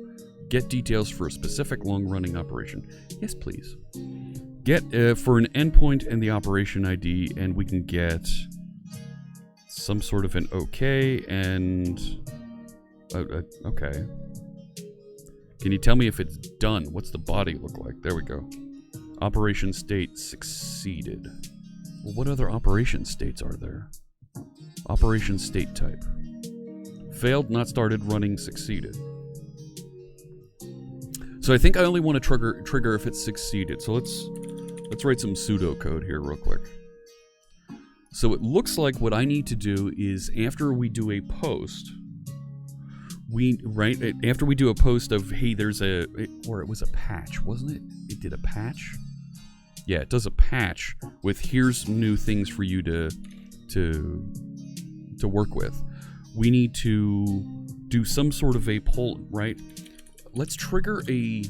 Get details for a specific long-running operation. Yes, please. Get for an endpoint and the operation ID, and we can get some sort of an OK and okay. Can you tell me if it's done? What's the body look like? There we go. Operation state succeeded. Well, what other operation states are there? Operation state type. Failed, not started, running, succeeded. So I think I only want to trigger if it's succeeded. So let's write some pseudocode here real quick. So it looks like what I need to do is after we do a post, after we do a post of, hey, it was a patch, wasn't it? It did a patch? Yeah, it does a patch with here's new things for you to work with. We need to do some sort of a poll, right? Let's trigger a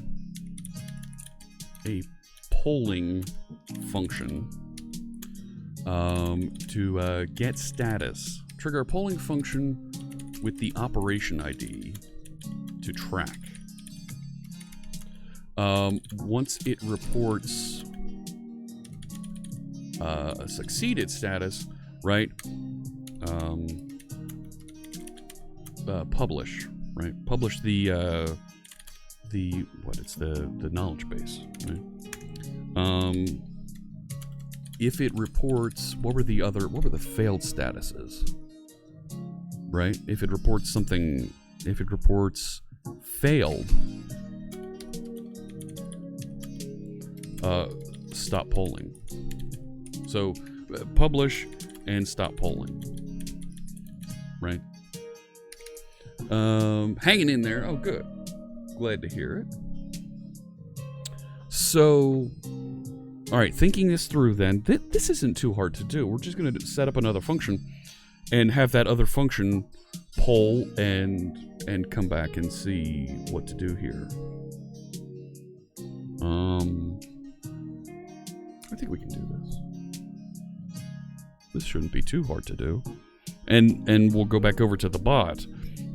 polling function to get status. Trigger a polling function with the operation ID to track. Once it reports a succeeded status, right? Publish, right? Publish the knowledge base, right? If it reports, what were the failed statuses, right? If it reports failed, stop polling. So publish and stop polling, right? Hanging in there. Oh, good. Glad to hear it. So, all right, thinking this through then, this isn't too hard to do. We're just going to set up another function and have that other function poll and come back and see what to do here. I think we can do this. This shouldn't be too hard to do. And we'll go back over to the bot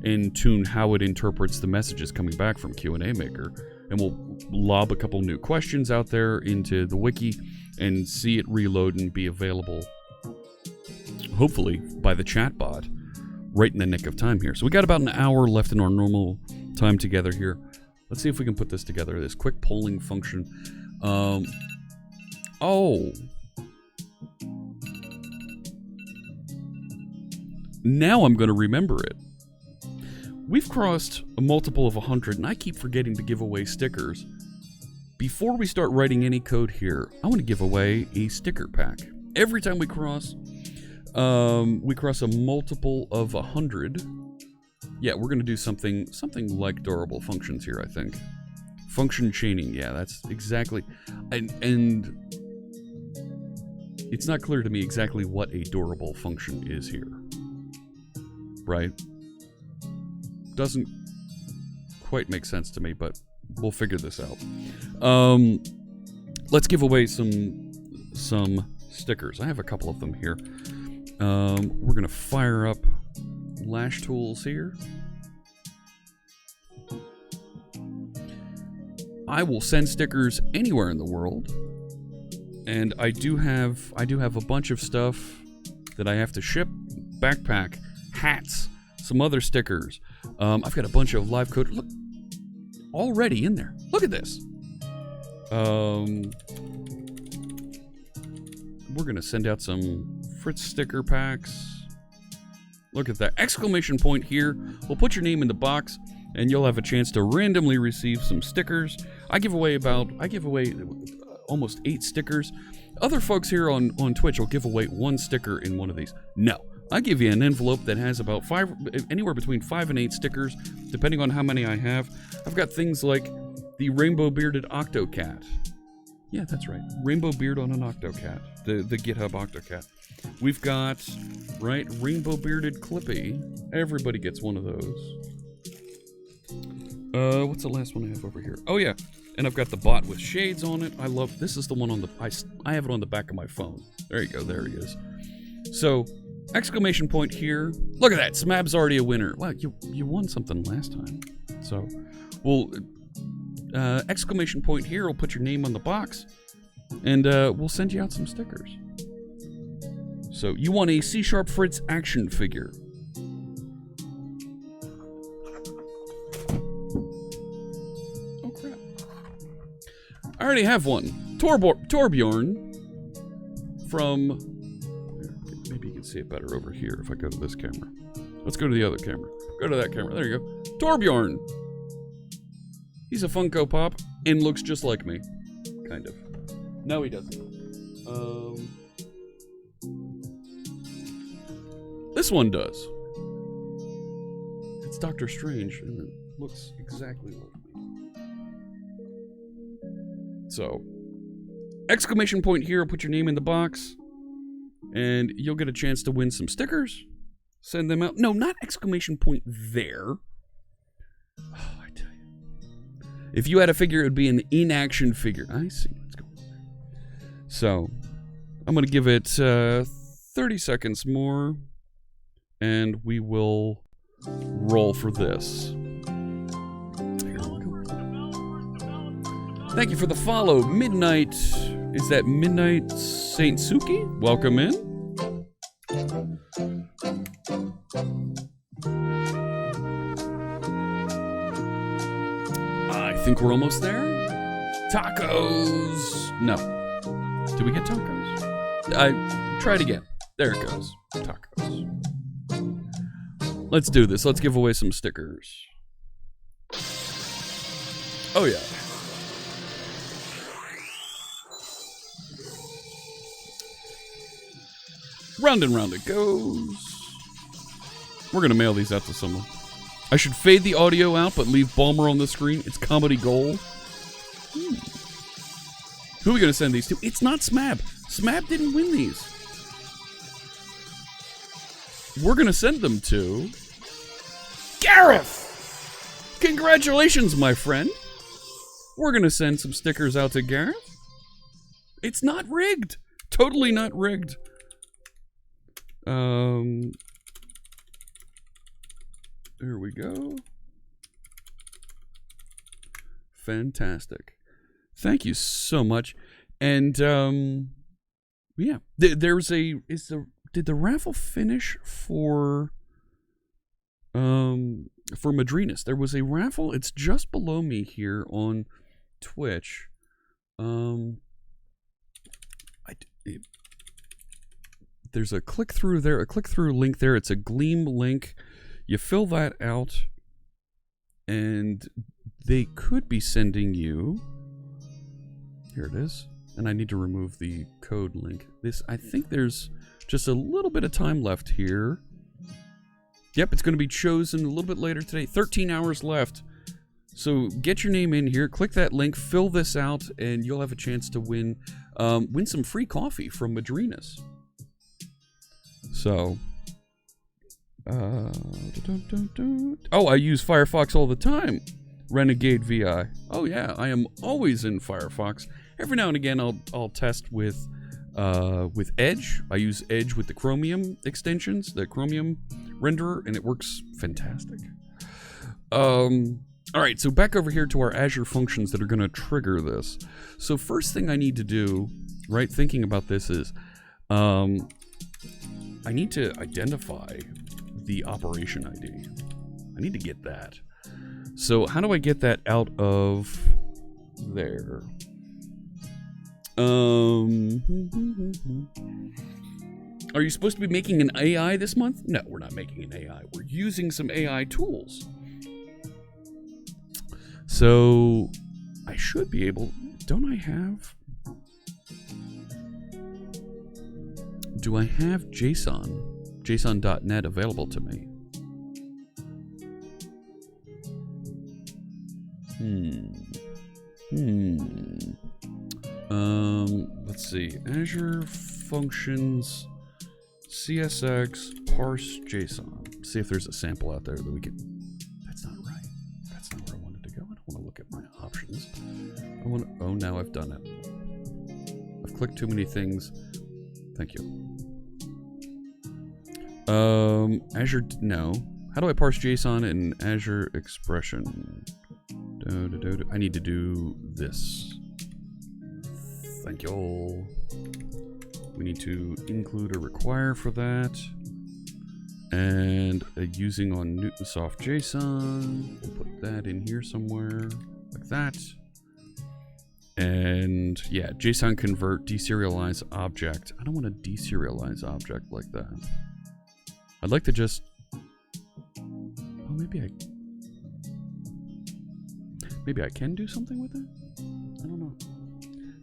and tune how it interprets the messages coming back from Q&A Maker. And we'll lob a couple new questions out there into the wiki and see it reload and be available, hopefully, by the chat bot right in the nick of time here. So we got about an hour left in our normal time together here. Let's see if we can put this together, this quick polling function. Now I'm going to remember it. We've crossed a multiple of 100, and I keep forgetting to give away stickers before we start writing any code here, I want to give away a sticker pack. Every time we cross a multiple of 100. Yeah, we're going to do something like durable functions here, I think. Function chaining, yeah, that's exactly... And it's not clear to me exactly what a durable function is here. Right? Doesn't quite make sense to me, but we'll figure this out. Let's give away some stickers. I have a couple of them here. We're going to fire up Lash Tools here. I will send stickers anywhere in the world, and I do have a bunch of stuff that I have to ship. Backpack, hats, some other stickers. I've got a bunch of live code. Look, already in there. Look at this. We're gonna send out some Fritz sticker packs. Look at that exclamation point here. We'll put your name in the box, and you'll have a chance to randomly receive some stickers. I give away almost 8 stickers. Other folks here on Twitch will give away 1 sticker in one of these. No, I give you an envelope that has about anywhere between 5 and 8 stickers, depending on how many I have. I've got things like the rainbow bearded Octocat. Yeah, that's right, rainbow beard on an Octocat, the GitHub Octocat. We've got, right, rainbow bearded Clippy. Everybody gets one of those. What's the last one I have over here? Oh yeah, and I've got the bot with shades on it. I love, this is the one on the, I have it on the back of my phone. There you go, there he is. So, exclamation point here. Look at that, Smab's already a winner. Wow, you won something last time. So, we'll, exclamation point here, we'll put your name on the box, and we'll send you out some stickers. So, you want a C# Fritz action figure. Oh, crap. I already have one. Torbjorn from... Maybe you can see it better over here if I go to this camera. Let's go to the other camera. Go to that camera. There you go. Torbjorn! He's a Funko Pop and looks just like me. Kind of. No, he doesn't. This one does. It's Doctor Strange, and it looks exactly like me. So, exclamation point here, put your name in the box, and you'll get a chance to win some stickers. Send them out. No, not exclamation point there. Oh, I tell you. If you had a figure, it would be an in-action figure. I see what's going on there. So, I'm going to give it 30 seconds more, and we will roll for this. Here we go. Thank you for the follow. Midnight, is that Midnight Saint Suki? Welcome in. I think we're almost there. Tacos. No. Did we get tacos? Try it again. There it goes. Tacos. Let's do this. Let's give away some stickers. Oh, yeah. Round and round it goes. We're going to mail these out to someone. I should fade the audio out, but leave Balmer on the screen. It's comedy gold. Who are we going to send these to? It's not Smab. Smab didn't win these. We're going to send them to... Gareth! Congratulations, my friend. We're going to send some stickers out to Gareth. It's not rigged. Totally not rigged. There we go. Fantastic. Thank you so much. And yeah, did the raffle finish for Madrinas? There was a raffle. It's just below me here on Twitch. There's a click-through there, a click-through link there. It's a Gleam link. You fill that out, and they could be sending you Here it is. And I need to remove the code link. I think there's just a little bit of time left here. Yep, it's going to be chosen a little bit later today. 13 hours left. So get your name in here, click that link, fill this out, and you'll have a chance to win some free coffee from Madrinas. So, oh, I use Firefox all the time. Renegade VI. Oh yeah, I am always in Firefox. Every now and again, I'll test with Edge. I use Edge with the Chromium extensions, the Chromium renderer, and it works fantastic. All right, so back over here to our Azure functions that are going to trigger this. So first thing I need to do, right, thinking about this is, I need to identify the operation ID. I need to get that. So how do I get that out of there? Are you supposed to be making an AI this month? No, we're not making an AI. We're using some AI tools. So I should be able... Don't I have... Do I have JSON? JSON.net available to me? Let's see. Azure Functions, CSX, parse JSON. See if there's a sample out there that we can... That's not right. That's not where I wanted to go. I don't want to look at my options. I want to... Oh, now I've done it. I've clicked too many things. Thank you. Azure... No. How do I parse JSON in Azure Expression? I need to do this. Thank you all. We need to include a require for that. And using on Newtonsoft JSON. We'll put that in here somewhere. Like that. And yeah, JSON convert, deserialize object. I don't want to deserialize object like that. I'd like to just... Oh, maybe I can do something with it? I don't know.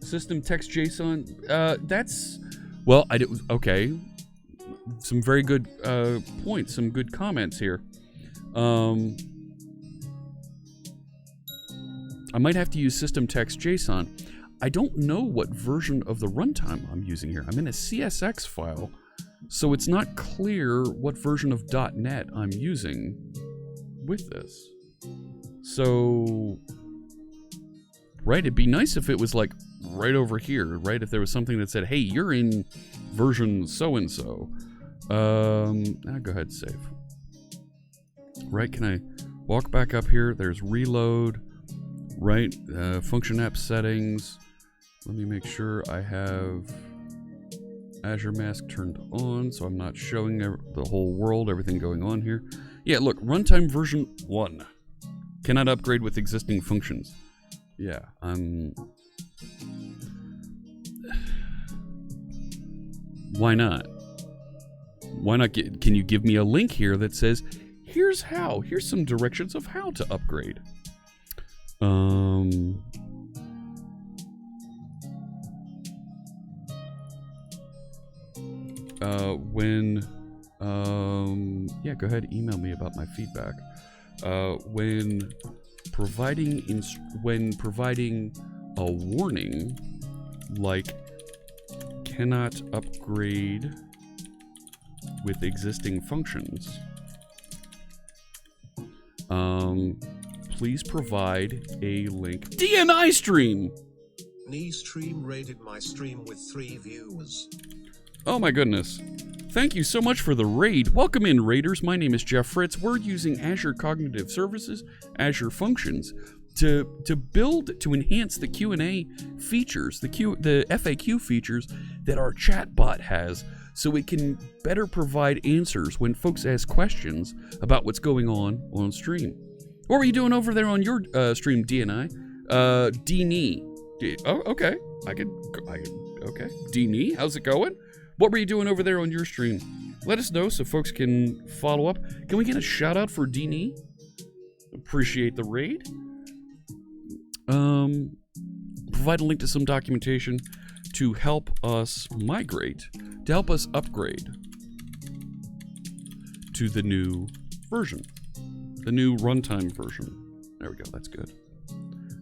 System.Text.Json. That's... Well, I did... Okay. Some very good points. Some good comments here. I might have to use System.Text.Json. I don't know what version of the runtime I'm using here. I'm in a CSX file, so it's not clear what version of .NET I'm using with this. So, right, it'd be nice if it was like right over here, right? If there was something that said, hey, you're in version so-and-so. Go ahead, save. Right, can I walk back up here? There's reload, right? Function app settings. Let me make sure I have Azure Mask turned on, so I'm not showing the whole world, everything going on here. Yeah, look, runtime version 1. Cannot upgrade with existing functions. Yeah, Why not? Why not can you give me a link here that says, here's some directions of how to upgrade. Yeah, go ahead, email me about my feedback. When providing a warning like cannot upgrade with existing functions, please provide a link. DNI stream! Stream rated my stream with 3 viewers. Oh my goodness. Thank you so much for the raid. Welcome in, raiders. My name is Jeff Fritz. We're using Azure Cognitive Services, Azure Functions, to enhance the Q&A features, the FAQ features that our chatbot has, so it can better provide answers when folks ask questions about what's going on stream. What were you doing over there on your stream, DNI? D-Knee. Oh, okay. Okay. D-Knee, how's it going? What were you doing over there on your stream? Let us know so folks can follow up. Can we get a shout out for provide a link to some documentation to help us migrate, to help us upgrade to the new version, the new runtime version. There we go, that's good.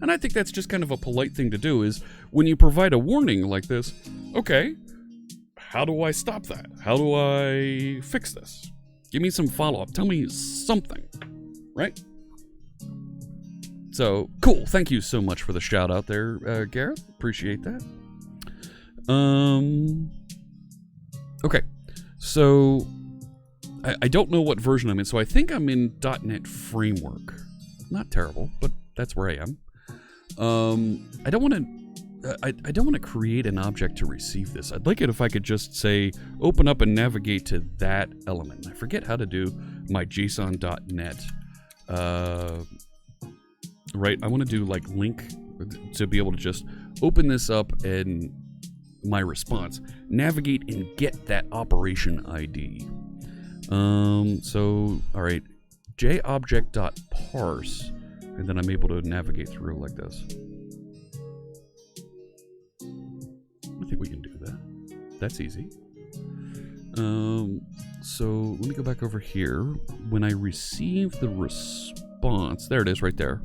And I think that's just kind of a polite thing to do, is when you provide a warning like this, okay, how do I stop that? How do I fix this? Give me some follow-up. Tell me something, right? So, cool. Thank you so much for the shout-out there, Gareth. Appreciate that. Okay. So, I don't know what version I'm in, so I think I'm in .NET Framework. Not terrible, but that's where I am. I don't want to create an object to receive this. I'd like it if I could just say, open up and navigate to that element. I forget how to do my JSON.NET. Right, I want to do like Linq to be able to just open this up and my response, navigate and get that operation ID. So, all right, jobject.parse, and then I'm able to navigate through like this. I think we can do that. That's easy. So let me go back over here. When I receive the response, there it is right there.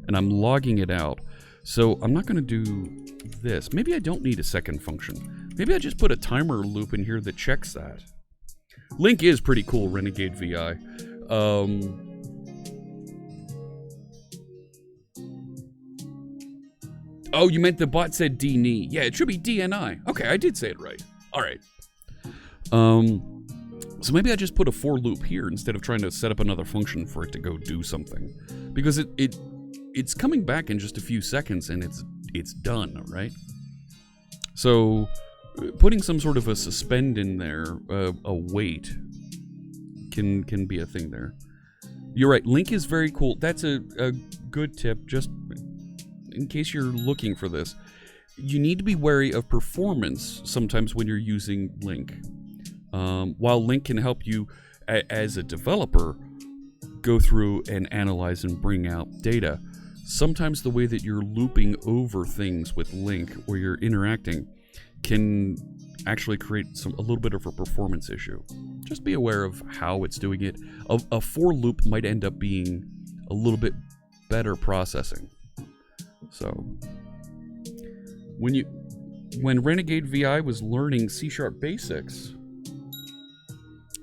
And I'm logging it out. So I'm not going to do this. Maybe I don't need a second function. Maybe I just put a timer loop in here that checks that. Linq is pretty cool, Renegade VI. Oh, you meant the bot said DNI. Yeah, it should be DNI. Okay, I did say it right. All right. So maybe I just put a for loop here instead of trying to set up another function for it to go do something, because it's coming back in just a few seconds and it's done, right? So putting some sort of a suspend in there, a wait, can be a thing there. You're right. Linq is very cool. That's a good tip. Just in case you're looking for this, you need to be wary of performance sometimes when you're using Linq. While Linq can help you as a developer go through and analyze and bring out data, sometimes the way that you're looping over things with Linq or you're interacting can actually create a little bit of a performance issue. Just be aware of how it's doing it. A for loop might end up being a little bit better processing. So when Renegade VI was learning C# basics,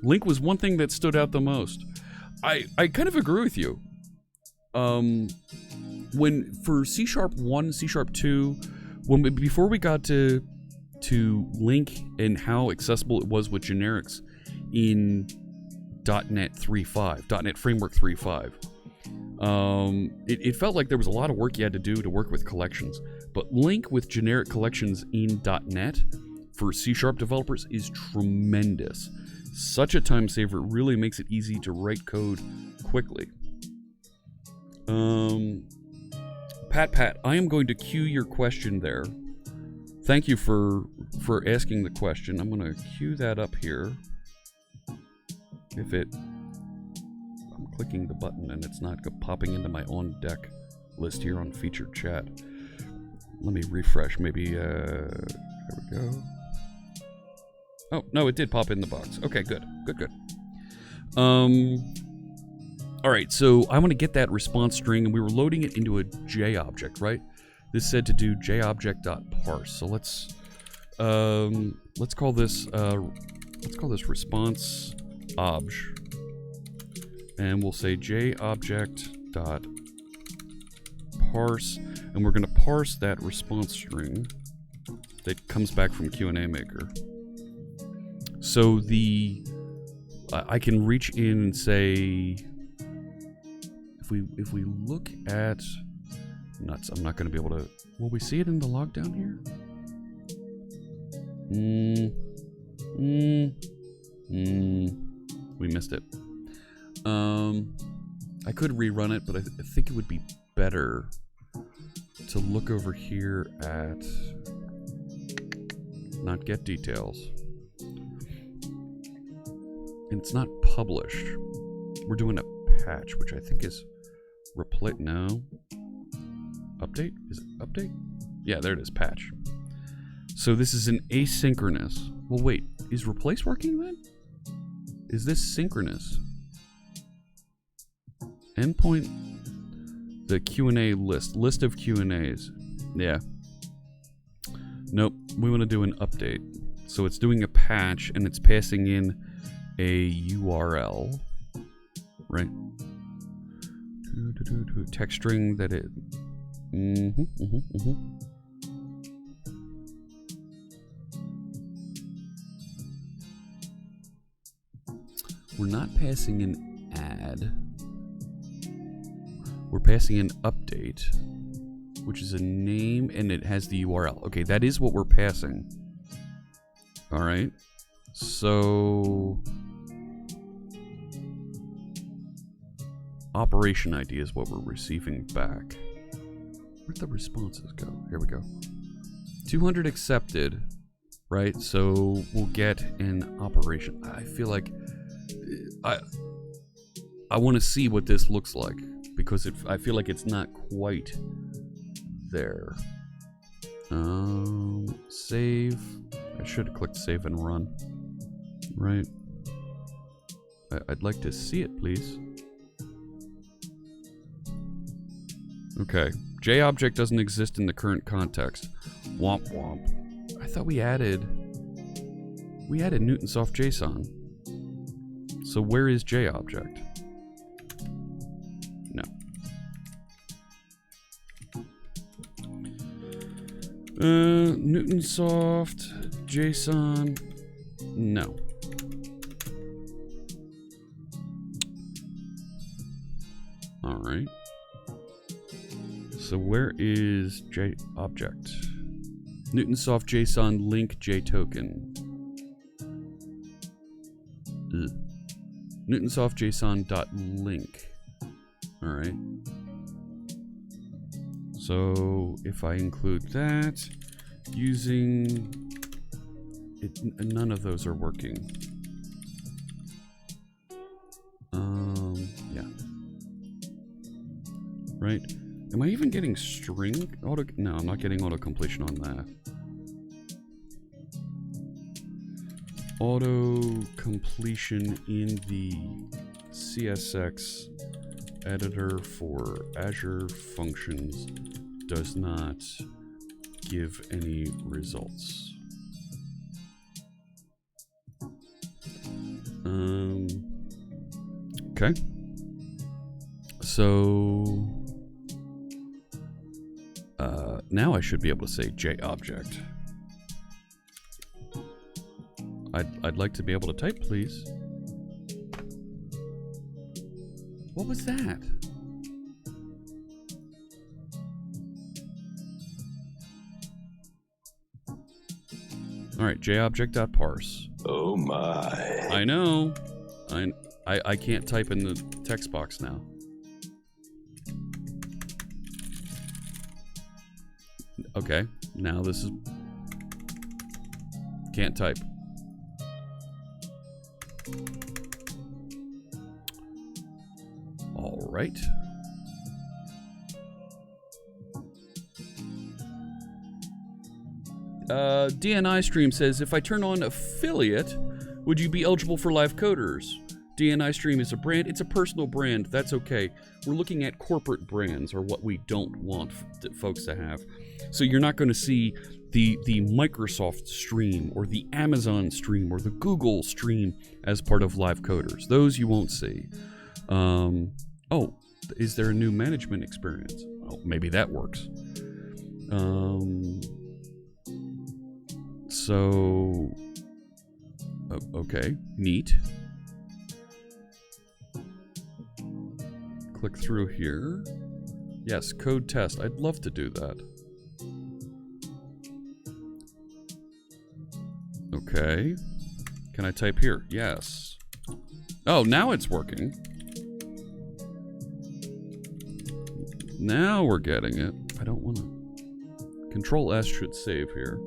Linq was one thing that stood out the most. I kind of agree with you. When for C#1, C#2, before we got to Linq and how accessible it was with generics in .NET 3.5, .NET Framework 3.5, it felt like there was a lot of work you had to do to work with collections. But Linq with generic collections in .NET for C# developers is tremendous. Such a time saver. It really makes it easy to write code quickly. Pat, I am going to cue your question there. Thank you for asking the question. I'm going to cue that up here. I'm clicking the button and it's not popping into my on deck list here on featured chat. Let me refresh. Maybe, there we go. Oh, no, it did pop in the box. Okay, good. All right, so I want to get that response string, and we were loading it into a JObject, right? This said to do JObject.parse. So let's call this response obj, and we'll say JObject.parse, and we're going to parse that response string that comes back from Q&A Maker. So I can reach in and say, if we look at nuts, I'm not going to be able to. Will we see it in the log down here? We missed it. I could rerun it, but I think it would be better to look over here at not get details. And it's not published. We're doing a patch, which I think is update? Is it update? Yeah, there it is, patch. So this is an asynchronous. Well, wait, is replace working then? Is this synchronous? Endpoint, the Q&A list of Q&As. Yeah. Nope, we want to do an update. So it's doing a patch and it's passing in a URL, right? Text string that it. We're not passing an add. We're passing an update, which is a name and it has the URL. Okay, that is what we're passing. All right. So operation ID is what we're receiving back. Where'd the responses go? Here we go. 200 accepted, right? So we'll get an operation. I feel like I want to see what this looks like because I feel like it's not quite there. Save. I should have clicked save and run. Right. I'd like to see it, please. Okay. JObject doesn't exist in the current context. Womp womp. I thought we added Newtonsoft.Json. So where is JObject? No. Newtonsoft.Json. No. All right. So where is JObject? Newtonsoft.Json Linq JToken. Newtonsoft.Json.Linq. All right. So if I include that, using it, none of those are working. Yeah. Right. Am I even getting string auto? No, I'm not getting auto completion on that. Auto completion in the CSX editor for Azure functions does not give any results. Okay. So now I should be able to say JObject. I'd like to be able to type, please. What was that? All right, JObject.parse. Oh my. I know. I can't type in the text box now. Okay, now this is... Can't type. All right. DNI Stream says, if I turn on affiliate, would you be eligible for live coders? DNI Stream is a brand. It's a personal brand. That's okay. We're looking at corporate brands, or what we don't want folks to have. So you're not going to see the Microsoft stream or the Amazon stream or the Google stream as part of live coders. Those you won't see. Oh, is there a new management experience? Oh, maybe that works. So, okay, neat. Click through here. Yes, code test. I'd love to do that. Okay. Can I type here? Yes. Oh, now it's working. Now we're getting it. I don't want to... Control S should save here.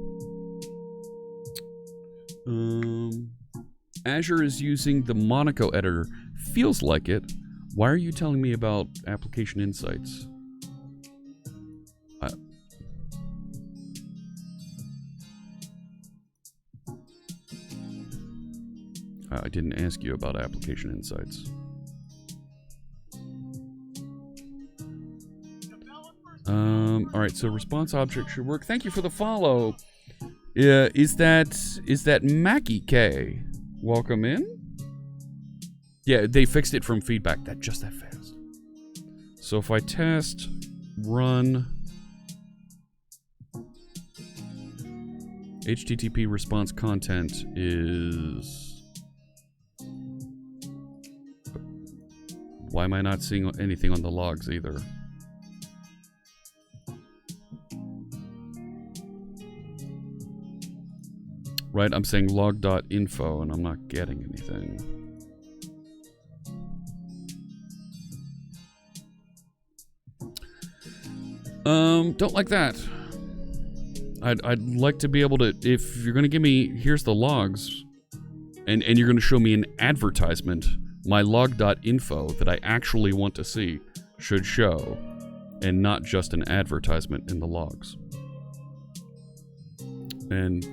Azure is using the Monaco editor. Feels like it. Why are you telling me about application insights? I didn't ask you about application insights. All right, so response object should work. Thank you for the follow. Is that Mackie K? Welcome in. Yeah, they fixed it from feedback. Just that fast. So if I test run HTTP response content is... Why am I not seeing anything on the logs either? Right, I'm saying log.info and I'm not getting anything. Don't like that. I'd like to be able to, if you're going to give me, here's the logs, and you're going to show me an advertisement, my log.info that I actually want to see should show, and not just an advertisement in the logs. And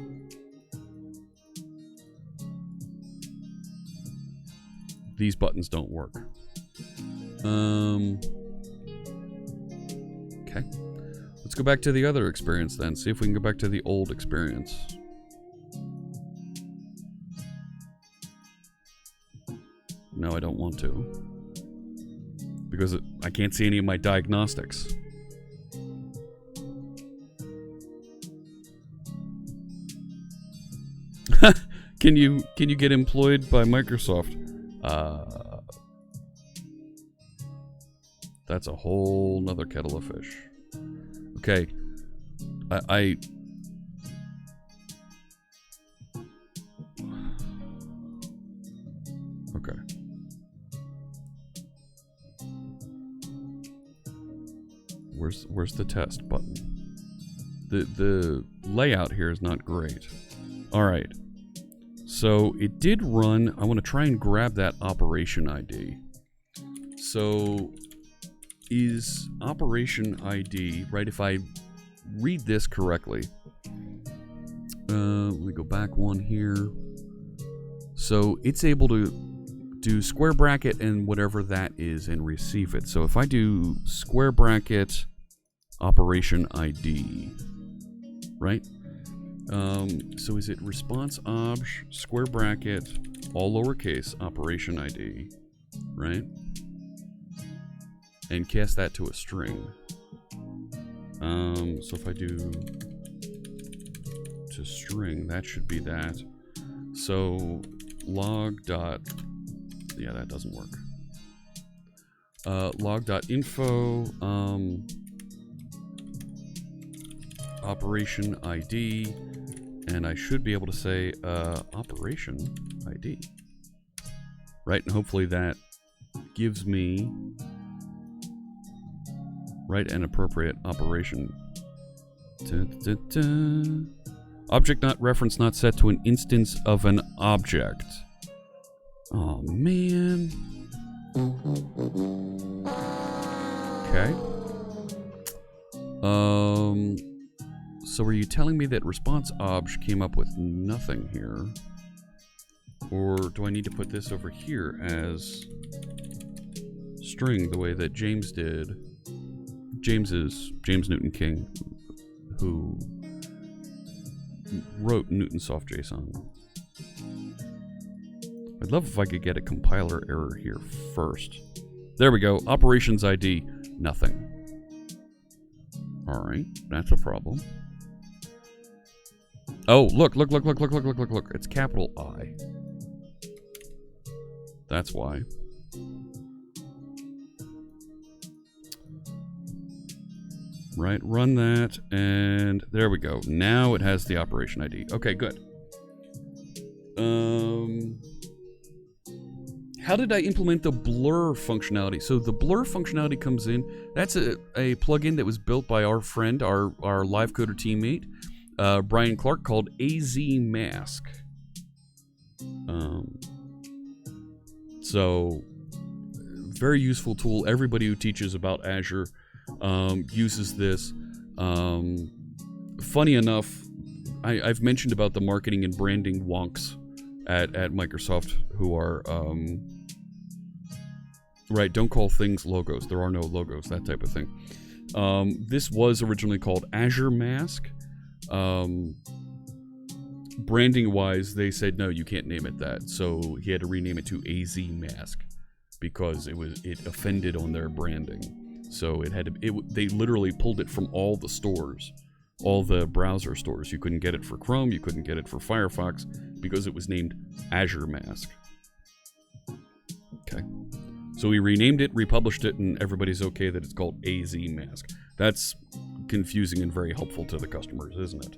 these buttons don't work. Okay. Let's go back to the other experience then. See if we can go back to the old experience. No, I don't want to. Because I can't see any of my diagnostics. Can you get employed by Microsoft? That's a whole nother kettle of fish. Okay. Okay. Where's the test button? The layout here is not great. All right. So it did run. I want to try and grab that operation ID. So is operation ID, right? If I read this correctly, let me go back one here. So it's able to do square bracket and whatever that is and receive it. So if I do square bracket operation ID, right? So is it response obj square bracket all lowercase operation ID, right? And cast that to a string. So if I do to string, that should be that. So log dot, yeah, that doesn't work. Log.info operation ID, and I should be able to say operation ID, right? And hopefully that gives me right an appropriate operation. Object not reference not set to an instance of an object. Oh man. Okay. So are you telling me that response obj came up with nothing here? Or do I need to put this over here as string the way that James did? James is James Newton King, who wrote Newtonsoft.Json. I'd love if I could get a compiler error here first. There we go. Operations ID, nothing. Alright, that's a problem. Oh, look. It's capital I. That's why. Right, run that, and there we go. Now it has the operation ID. Okay, good. How did I implement the blur functionality? So the blur functionality comes in. That's a plugin that was built by our friend, our live coder teammate, Brian Clark, called AZ Mask. So very useful tool. Everybody who teaches about Azure uses this. Funny enough, I've mentioned about the marketing and branding wonks at Microsoft who are right. Don't call things logos. There are no logos. That type of thing. This was originally called Azure Mask. Branding wise, they said no, you can't name it that. So he had to rename it to AZ Mask because it offended on their branding. So it had to. They literally pulled it from all the stores, all the browser stores. You couldn't get it for Chrome. You couldn't get it for Firefox because it was named Azure Mask. Okay. So we renamed it, republished it, and everybody's okay that it's called AZ Mask. That's confusing and very helpful to the customers, isn't it?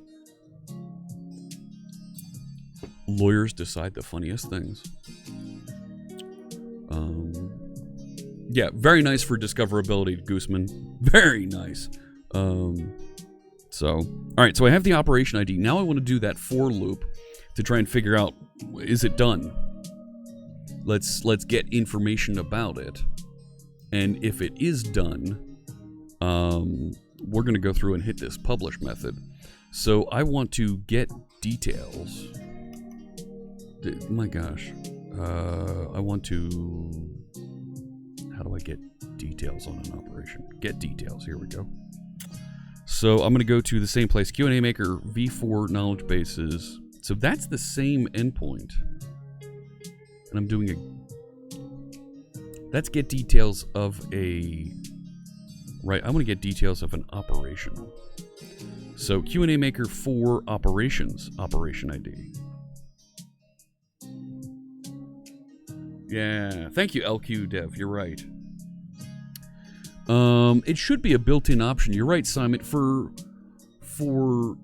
Lawyers decide the funniest things. Yeah, very nice for discoverability, Gooseman. Very nice. All right, so I have the operation ID. Now I want to do that for loop to try and figure out, is it done? Let's get information about it. And if it is done, we're going to go through and hit this publish method. So I want to get details. My gosh. I want to... How do I get details on an operation? Get details. Here we go. So I'm going to go to the same place. Q&A Maker, v4 knowledge bases. So that's the same endpoint. And I'm doing Let's get details of a... Right, I want to get details of an operation. So Q&A Maker for operations, operation ID. Yeah, thank you, LQ Dev. You're right. It should be a built-in option. You're right, Simon. For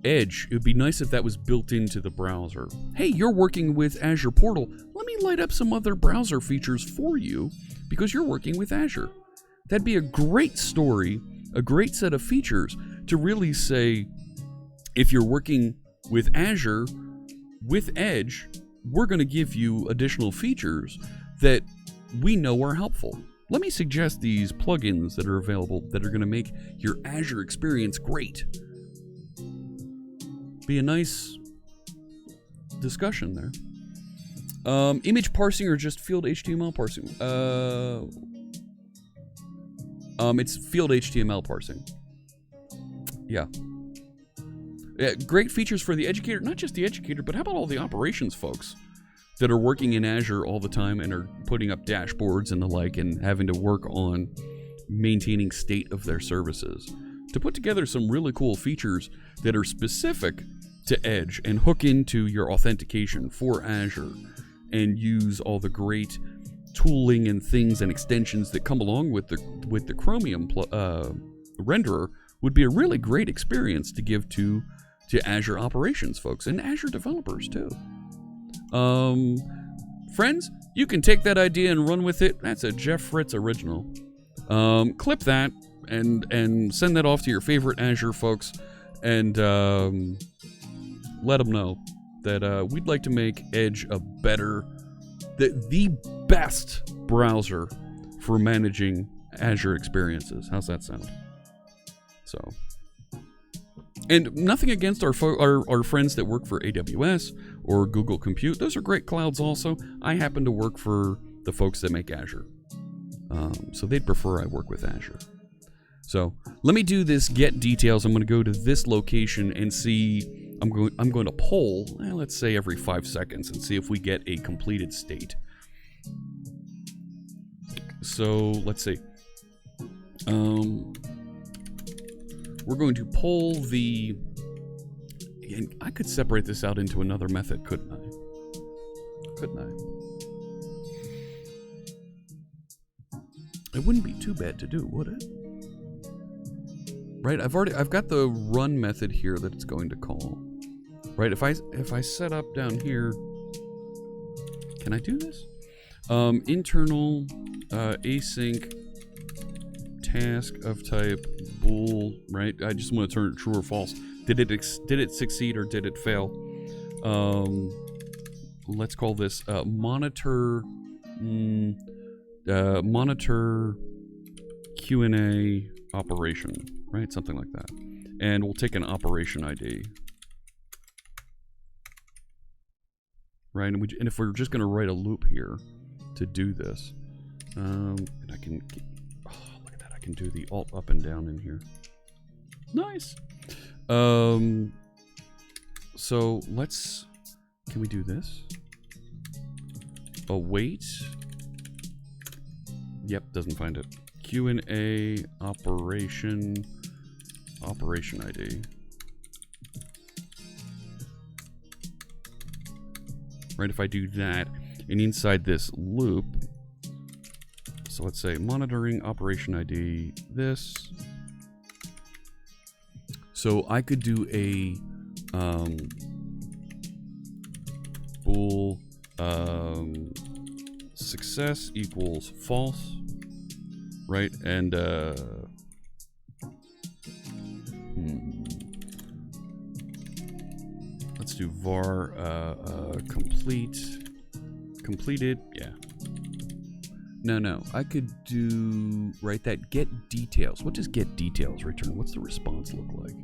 Edge, it would be nice if that was built into the browser. Hey, you're working with Azure Portal. Let me light up some other browser features for you because you're working with Azure. That'd be a great story, a great set of features to really say, if you're working with Azure, with Edge, we're going to give you additional features that we know are helpful. Let me suggest these plugins that are available that are going to make your Azure experience great. Be a nice discussion there. Image parsing or just field HTML parsing? It's field HTML parsing. Yeah. Great features for the educator. Not just the educator, but how about all the operations folks that are working in Azure all the time and are putting up dashboards and the like and having to work on maintaining state of their services. To put together some really cool features that are specific to Edge and hook into your authentication for Azure and use all the great tooling and things and extensions that come along with the Chromium renderer would be a really great experience to give to Azure operations folks and Azure developers too. Friends, you can take that idea and run with it. That's a Jeff Fritz original. Clip that and send that off to your favorite Azure folks and let them know that we'd like to make Edge a better, the best browser for managing Azure experiences. How's that sound? So, and nothing against our friends that work for AWS or Google Compute. Those are great clouds also. I happen to work for the folks that make Azure. So they'd prefer I work with Azure. So let me do this get details. I'm going to go to this location and see. I'm going to poll, let's say every 5 seconds, and see if we get a completed state. So let's see. We're going to poll the. And I could separate this out into another method, couldn't I? It wouldn't be too bad to do, would it? Right, I've got the run method here that it's going to call. Right, if I set up down here, can I do this? Internal async task of type bool. Right, I just want to turn it true or false. Did it succeed or did it fail? Let's call this monitor Q&A operation. Right, something like that. And we'll take an operation ID. right? And if we're just going to write a loop here to do this, and I can, look at that, I can do the alt up and down in here. Nice. So can we do this? Await. Yep, doesn't find it. Q&A operation ID. Right, if I do that, and inside this loop, so let's say monitoring operation ID this. So I could do a bool success equals false, right? And let's do var completed. Yeah. No. I could do that get details. What does get details return? What's the response look like?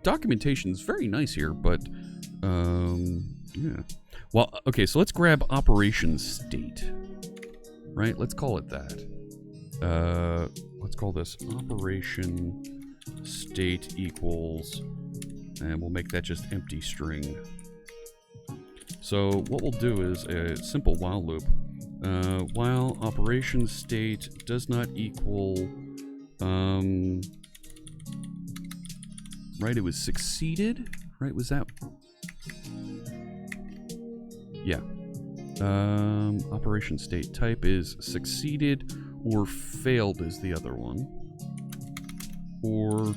Documentation is very nice here, but yeah. Well, okay, so let's grab operation state, right? Let's call it that. Let's call this operation state equals, and we'll make that just empty string. So what we'll do is a simple while loop. While operation state does not equal, right, it was succeeded, right? Was that? Yeah. Operation state type is succeeded or failed is the other one. Or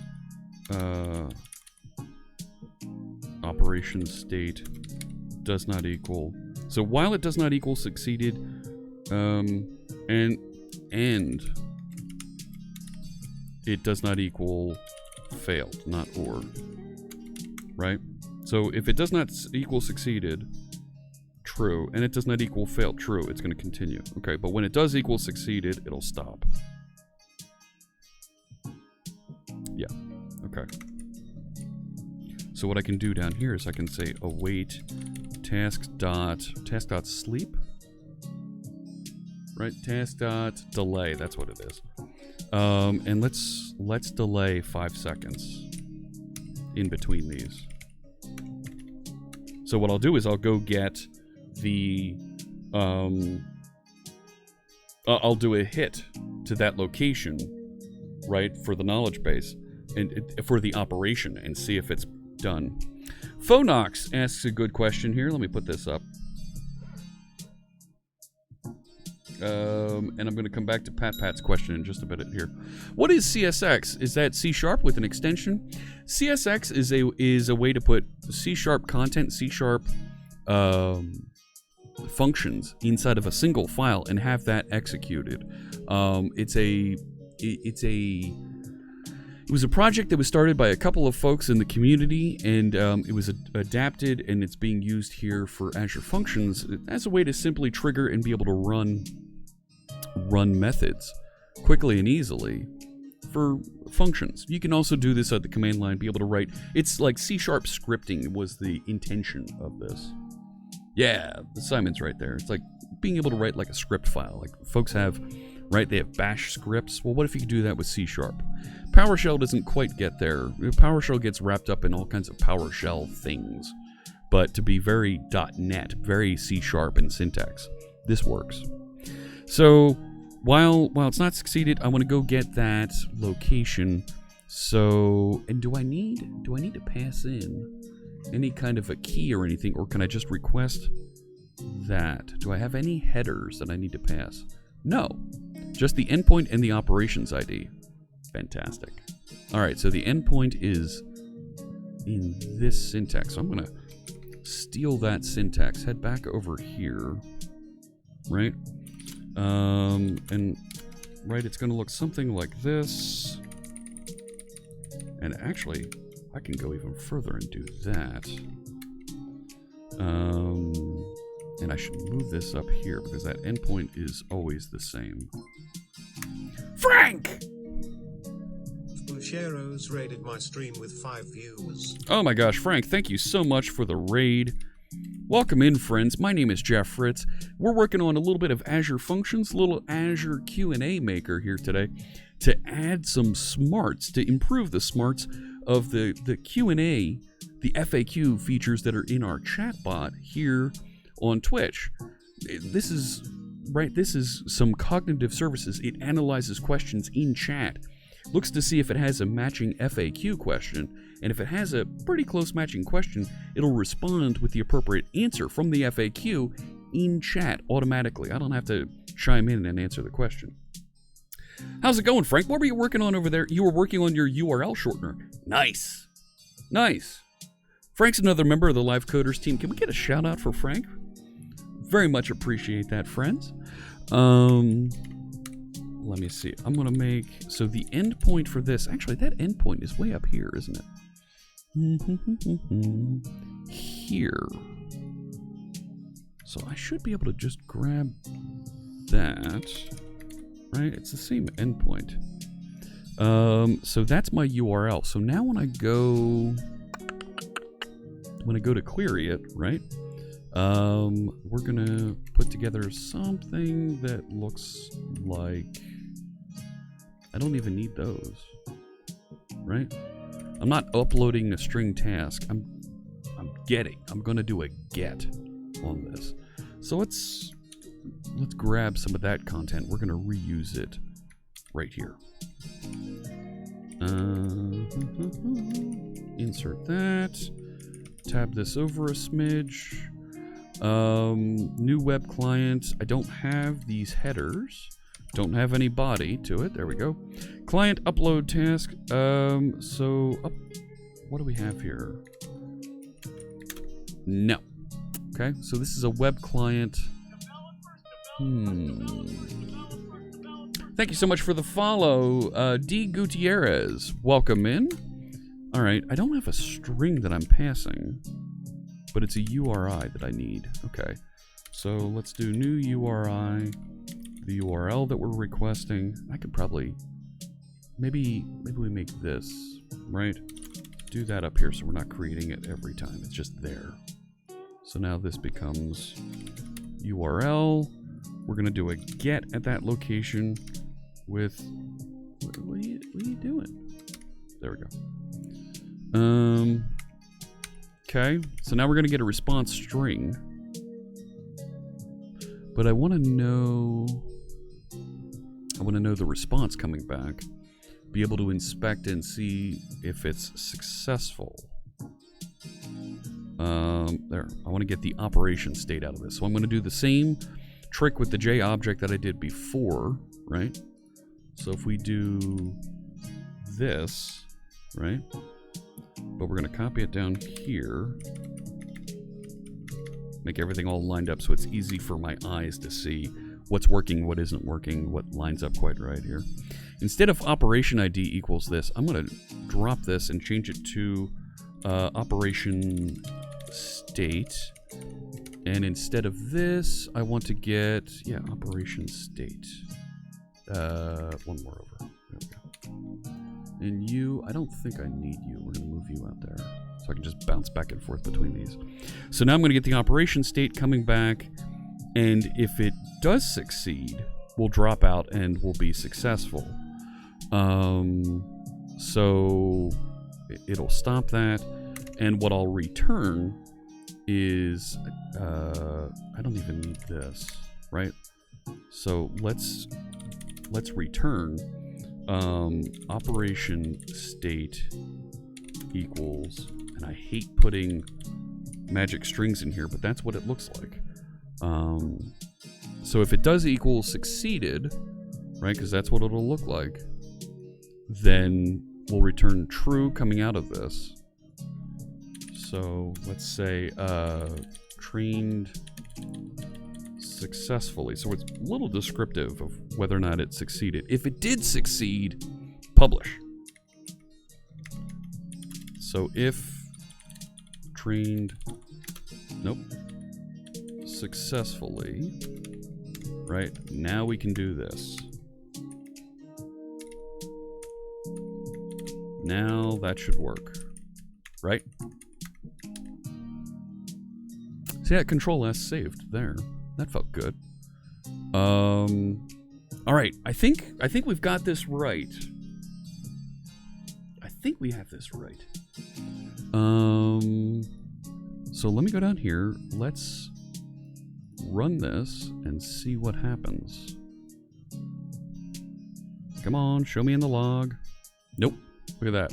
operation state does not equal. So while it does not equal succeeded, and it does not equal failed, not or. Right? So if it does not equal succeeded, true, and it does not equal failed, true, it's going to continue. Okay, but when it does equal succeeded, it'll stop. Yeah, okay. So what I can do down here is I can say await task.sleep. Right, task.delay, that's what it is. And let's delay 5 seconds in between these. So what I'll do is I'll go get the I'll do a hit to that location, right, for the knowledge base and for the operation and see if it's done. Phonox asks a good question here. Let me put this up. And I'm going to come back to Pat's question in just a bit here. What is CSX? Is that C# with an extension? CSX is a way to put C# content, C# functions inside of a single file and have that executed. It was a project that was started by a couple of folks in the community, and it was adapted, and it's being used here for Azure Functions as a way to simply trigger and be able to run methods quickly and easily for functions. You can also do this at the command line, be able to write. It's like C# scripting was the intention of this. Yeah, Simon's right there. It's like being able to write like a script file. Like folks have, right? They have bash scripts. Well, what if you could do that with C#? PowerShell doesn't quite get there. PowerShell gets wrapped up in all kinds of PowerShell things. But to be very .NET, very C# in syntax, this works. So while it's not succeeded, I want to go get that location. So, and do I need to pass in any kind of a key or anything, or can I just request that? Do I have any headers that I need to pass? No, just the endpoint and the operations ID. Fantastic. All right, so the endpoint is in this syntax. So I'm going to steal that syntax, head back over here, right? And right, it's going to look something like this. And actually, I can go even further and do that. And I should move this up here because that endpoint is always the same. Frank! Shero's raided my stream with 5 views. Oh my gosh, Frank, thank you so much for the raid. Welcome in, friends. My name is Jeff Fritz. We're working on a little bit of Azure Functions, a little Azure Q&A maker here today to add some smarts, to improve the smarts of the Q&A, the FAQ features that are in our chatbot here on Twitch. This is some cognitive services. It analyzes questions in chat, looks to see if it has a matching FAQ question, and if it has a pretty close matching question, it'll respond with the appropriate answer from the FAQ in chat automatically. I don't have to chime in and answer the question. How's it going, Frank? What were you working on over there? You were working on your URL shortener. Nice. Nice. Frank's another member of the Live Coders team. Can we get a shout out for Frank? Very much appreciate that, friends. Let me see. I'm going to make... So the endpoint for this... Actually, that endpoint is way up here, isn't it? Here. So I should be able to just grab that. Right? It's the same endpoint. So that's my URL. So now when I go to query it, right? We're gonna put together something that looks like... I don't even need those, right? I'm not uploading a string task. I'm gonna do a get on this. So let's grab some of that content. We're gonna reuse it right here. Insert that. Tab this over a smidge. New web client. I don't have these headers. Don't have any body to it. There we go. Client upload task. What do we have here? No. Okay, so this is a web client. Thank you so much for the follow, D. Gutierrez. Welcome in. All right, I don't have a string that I'm passing, but it's a URI that I need. Okay, so let's do new URI. The URL that we're requesting. I could probably, maybe we make this, right? Do that up here so we're not creating it every time. It's just there. So now this becomes URL. We're gonna do a get at that location with, what are you doing? There we go. Okay, so now we're gonna get a response string. But I want to know the response coming back, be able to inspect and see if it's successful. There, I want to get the operation state out of this. So I'm going to do the same trick with the J object that I did before, right? So if we do this, right? But we're going to copy it down here. Make everything all lined up so it's easy for my eyes to see what's working, what isn't working, what lines up quite right here. Instead of operation ID equals this, I'm going to drop this and change it to operation state. And instead of this, I want to get, yeah, operation state. One more over. There we go. And you, I don't think I need you. We're going to move you out there. So I can just bounce back and forth between these. So now I'm going to get the operation state coming back. And if it does succeed, we'll drop out and we'll be successful. So it'll stop that. And what I'll return is, I don't even need this, right? So let's return operation state equals, and I hate putting magic strings in here, but that's what it looks like. So if it does equal succeeded, right, because that's what it'll look like, then we'll return true coming out of this. So let's say trained successfully. So it's a little descriptive of whether or not it succeeded. If it did succeed, publish. So if trained, nope, successfully, right, now we can do this. Now that should work, right? See that Control S saved there. That felt good. All right. I think we've got this right. I think we have this right. So let me go down here. Let's run this and see what happens. Come on, show me in the log. Nope. Look at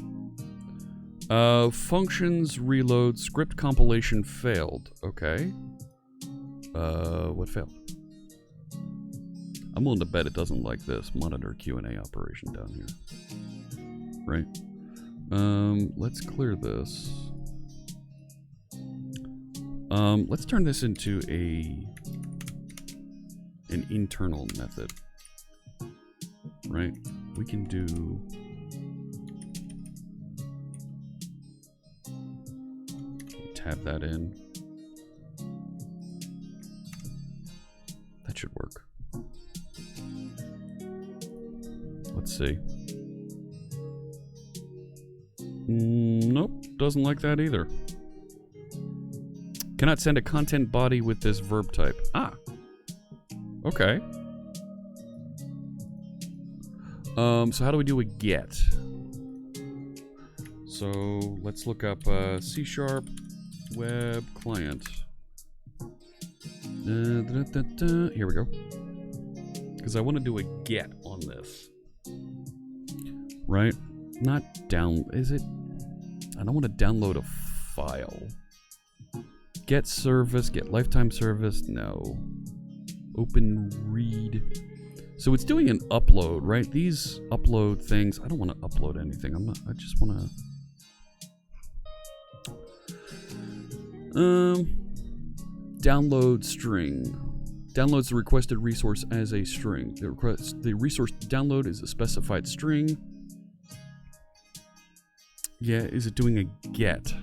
that. Functions reload script compilation failed. Okay. What failed? I'm willing to bet it doesn't like this monitor Q&A operation down here. Right. Let's clear this. Let's turn this into an internal method. Right? We can do tab that in. That should work. Let's see. Nope, doesn't like that either. Cannot send a content body with this verb type. Ah. Okay. So how do we do a get? So let's look up C# web client. Here we go. Because I want to do a get on this. Right? Not down. Is it? I don't want to download a file. Get service, get lifetime service. No. Open read. So it's doing an upload, right? These upload things. I don't want to upload anything. I just want to. Download string. Downloads the requested resource as a string. The resource download is a specified string. Yeah, is it doing a get?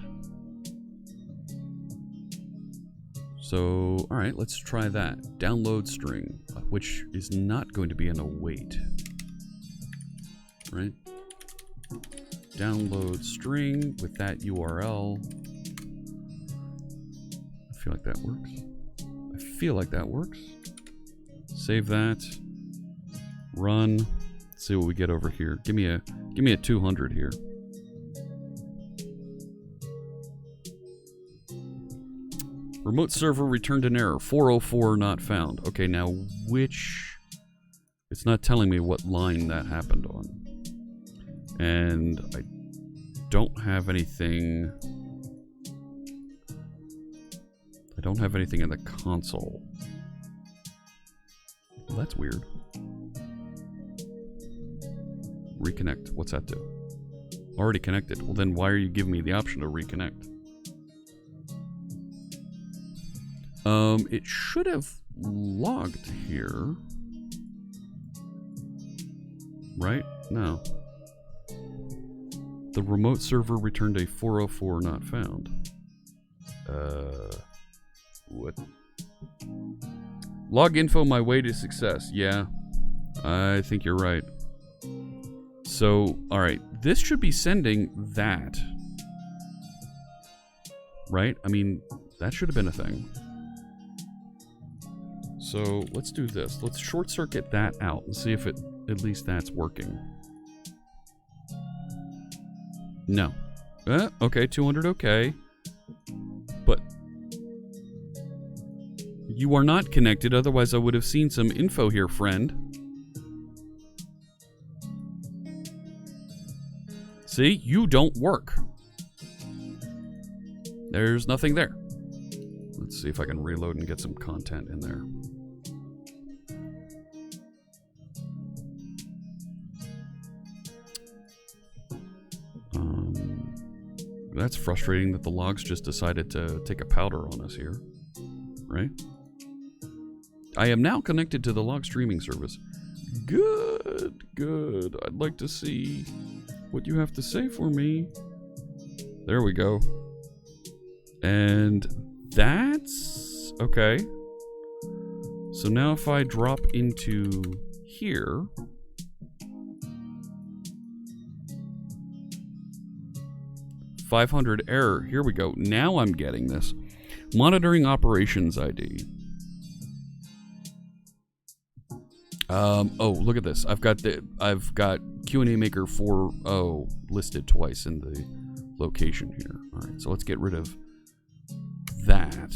So, alright, let's try that. Download string, which is not going to be an await. Right? Download string with that URL. I feel like that works. I feel like that works. Save that. Run. Let's see what we get over here. Give me a 200 here. Remote server returned an error. 404 not found. Okay, now which... It's not telling me what line that happened on. And I don't have anything... I don't have anything in the console. Well, that's weird. Reconnect. What's that do? Already connected. Well, then why are you giving me the option to reconnect? It should have logged here. Right? No. The remote server returned a 404 not found. What? Log.info my way to success. Yeah. I think you're right. So, alright. This should be sending that. Right? I mean, that should have been a thing. So let's do this. Let's short circuit that out and see if it at least that's working. No. Okay, 200 okay. But you are not connected, otherwise I would have seen some info here, friend. See, you don't work. There's nothing there. Let's see if I can reload and get some content in there. That's frustrating that the logs just decided to take a powder on us here, right? I am now connected to the log streaming service. Good, good. I'd like to see what you have to say for me. There we go. And that's okay. So now if I drop into here, 500 error. Here we go. Now I'm getting this. Monitoring operations ID. Oh, look at this. I've got Q&A Maker 4.0 listed twice in the location here. All right, so let's get rid of that.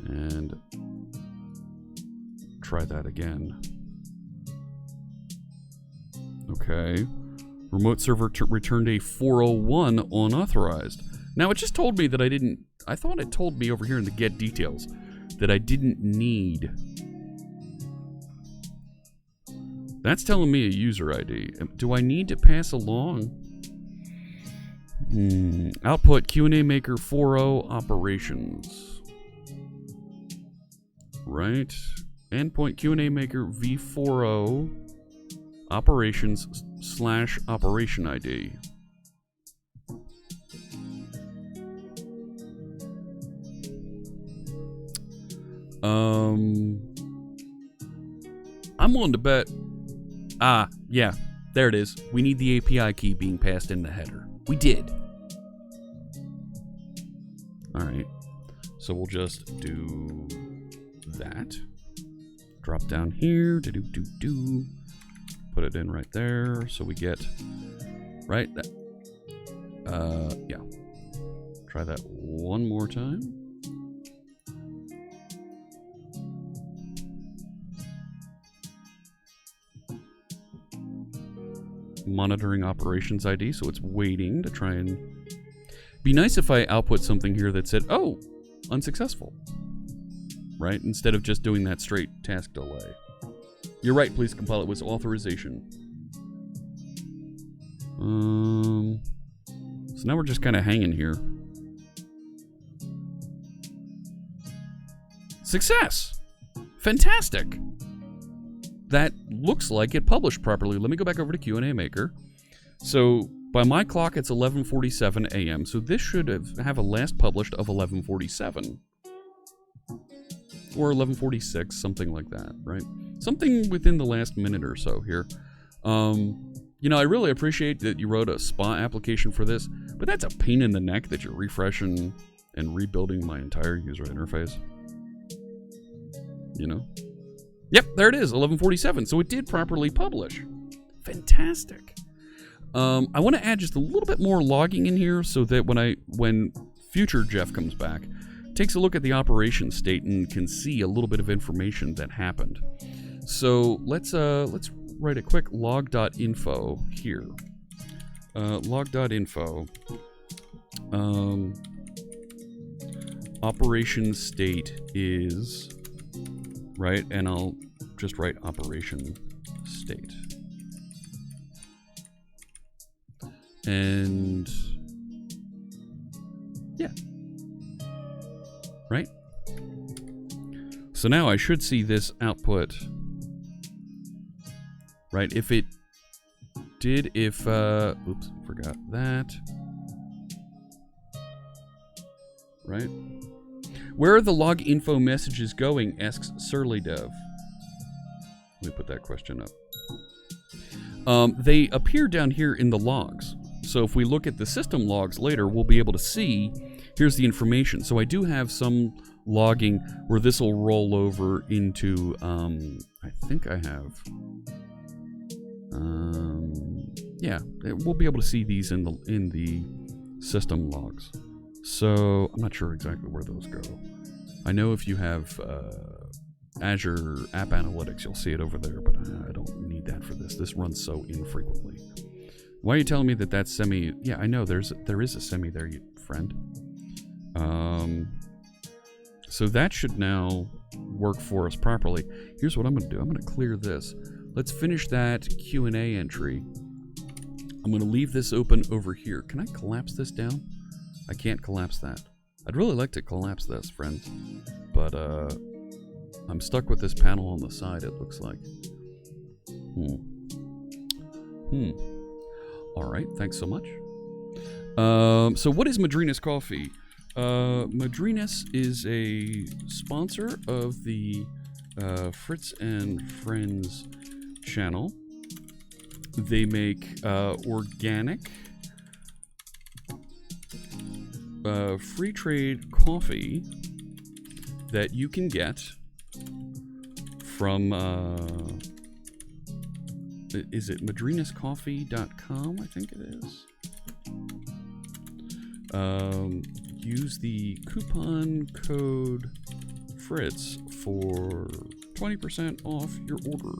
And try that again. Okay. Remote server returned a 401 unauthorized. Now it just told me that I thought it told me over here in the get details that I didn't need. That's telling me a user ID. Do I need to pass along? Output Q&A Maker 4.0 operations. Right. Endpoint Q&A Maker v4.0 operations / operation ID. I'm willing to bet. Yeah, there it is. We need the API key being passed in the header. We did. All right. So we'll just do that. Drop down here. Put it in right there. So we get right. Yeah. Try that one more time. Monitoring operations ID, so it's waiting to try and... Be nice if I output something here that said, oh, unsuccessful. Right? Instead of just doing that straight task delay. You're right, please compile it with authorization. So now we're just kind of hanging here. Success! Fantastic! That looks like it published properly. Let me go back over to Q&A Maker. So by my clock, it's 11:47 a.m. So this should have a last published of 11:47 or 11:46, something like that, right? Something within the last minute or so here. You know, I really appreciate that you wrote a SPA application for this, but that's a pain in the neck that you're refreshing and rebuilding my entire user interface. You know? Yep, there it is, 11:47. So it did properly publish. Fantastic. I want to add just a little bit more logging in here so that when future Jeff comes back, takes a look at the operation state and can see a little bit of information that happened. So let's write a quick log.info here. Log.info. Operation state is... right, and I'll just write operation state. And yeah. Right? So now I should see this output. Right, oops, forgot that. Right? Where are the log info messages going? Asks SurlyDev. Let me put that question up. They appear down here in the logs. So if we look at the system logs later, we'll be able to see, here's the information. So I do have some logging where this will roll over into, I think I have, yeah, we'll be able to see these in the system logs. So I'm not sure exactly where those go. I know if you have Azure App Analytics, you'll see it over there, but I don't need that for this. This runs so infrequently. Why are you telling me that that's semi? Yeah, I know there is a semi there, you friend. So that should now work for us properly. Here's what I'm going to do. I'm going to clear this. Let's finish that Q&A entry. I'm going to leave this open over here. Can I collapse this down? I can't collapse that. I'd really like to collapse this, friends. But I'm stuck with this panel on the side, it looks like. All right, thanks so much. So what is Madrinas Coffee? Madrinas is a sponsor of the Fritz and Friends channel. They make organic free trade coffee that you can get from, is it madrinascoffee.com? I think it is. Use the coupon code Fritz for 20% off your order.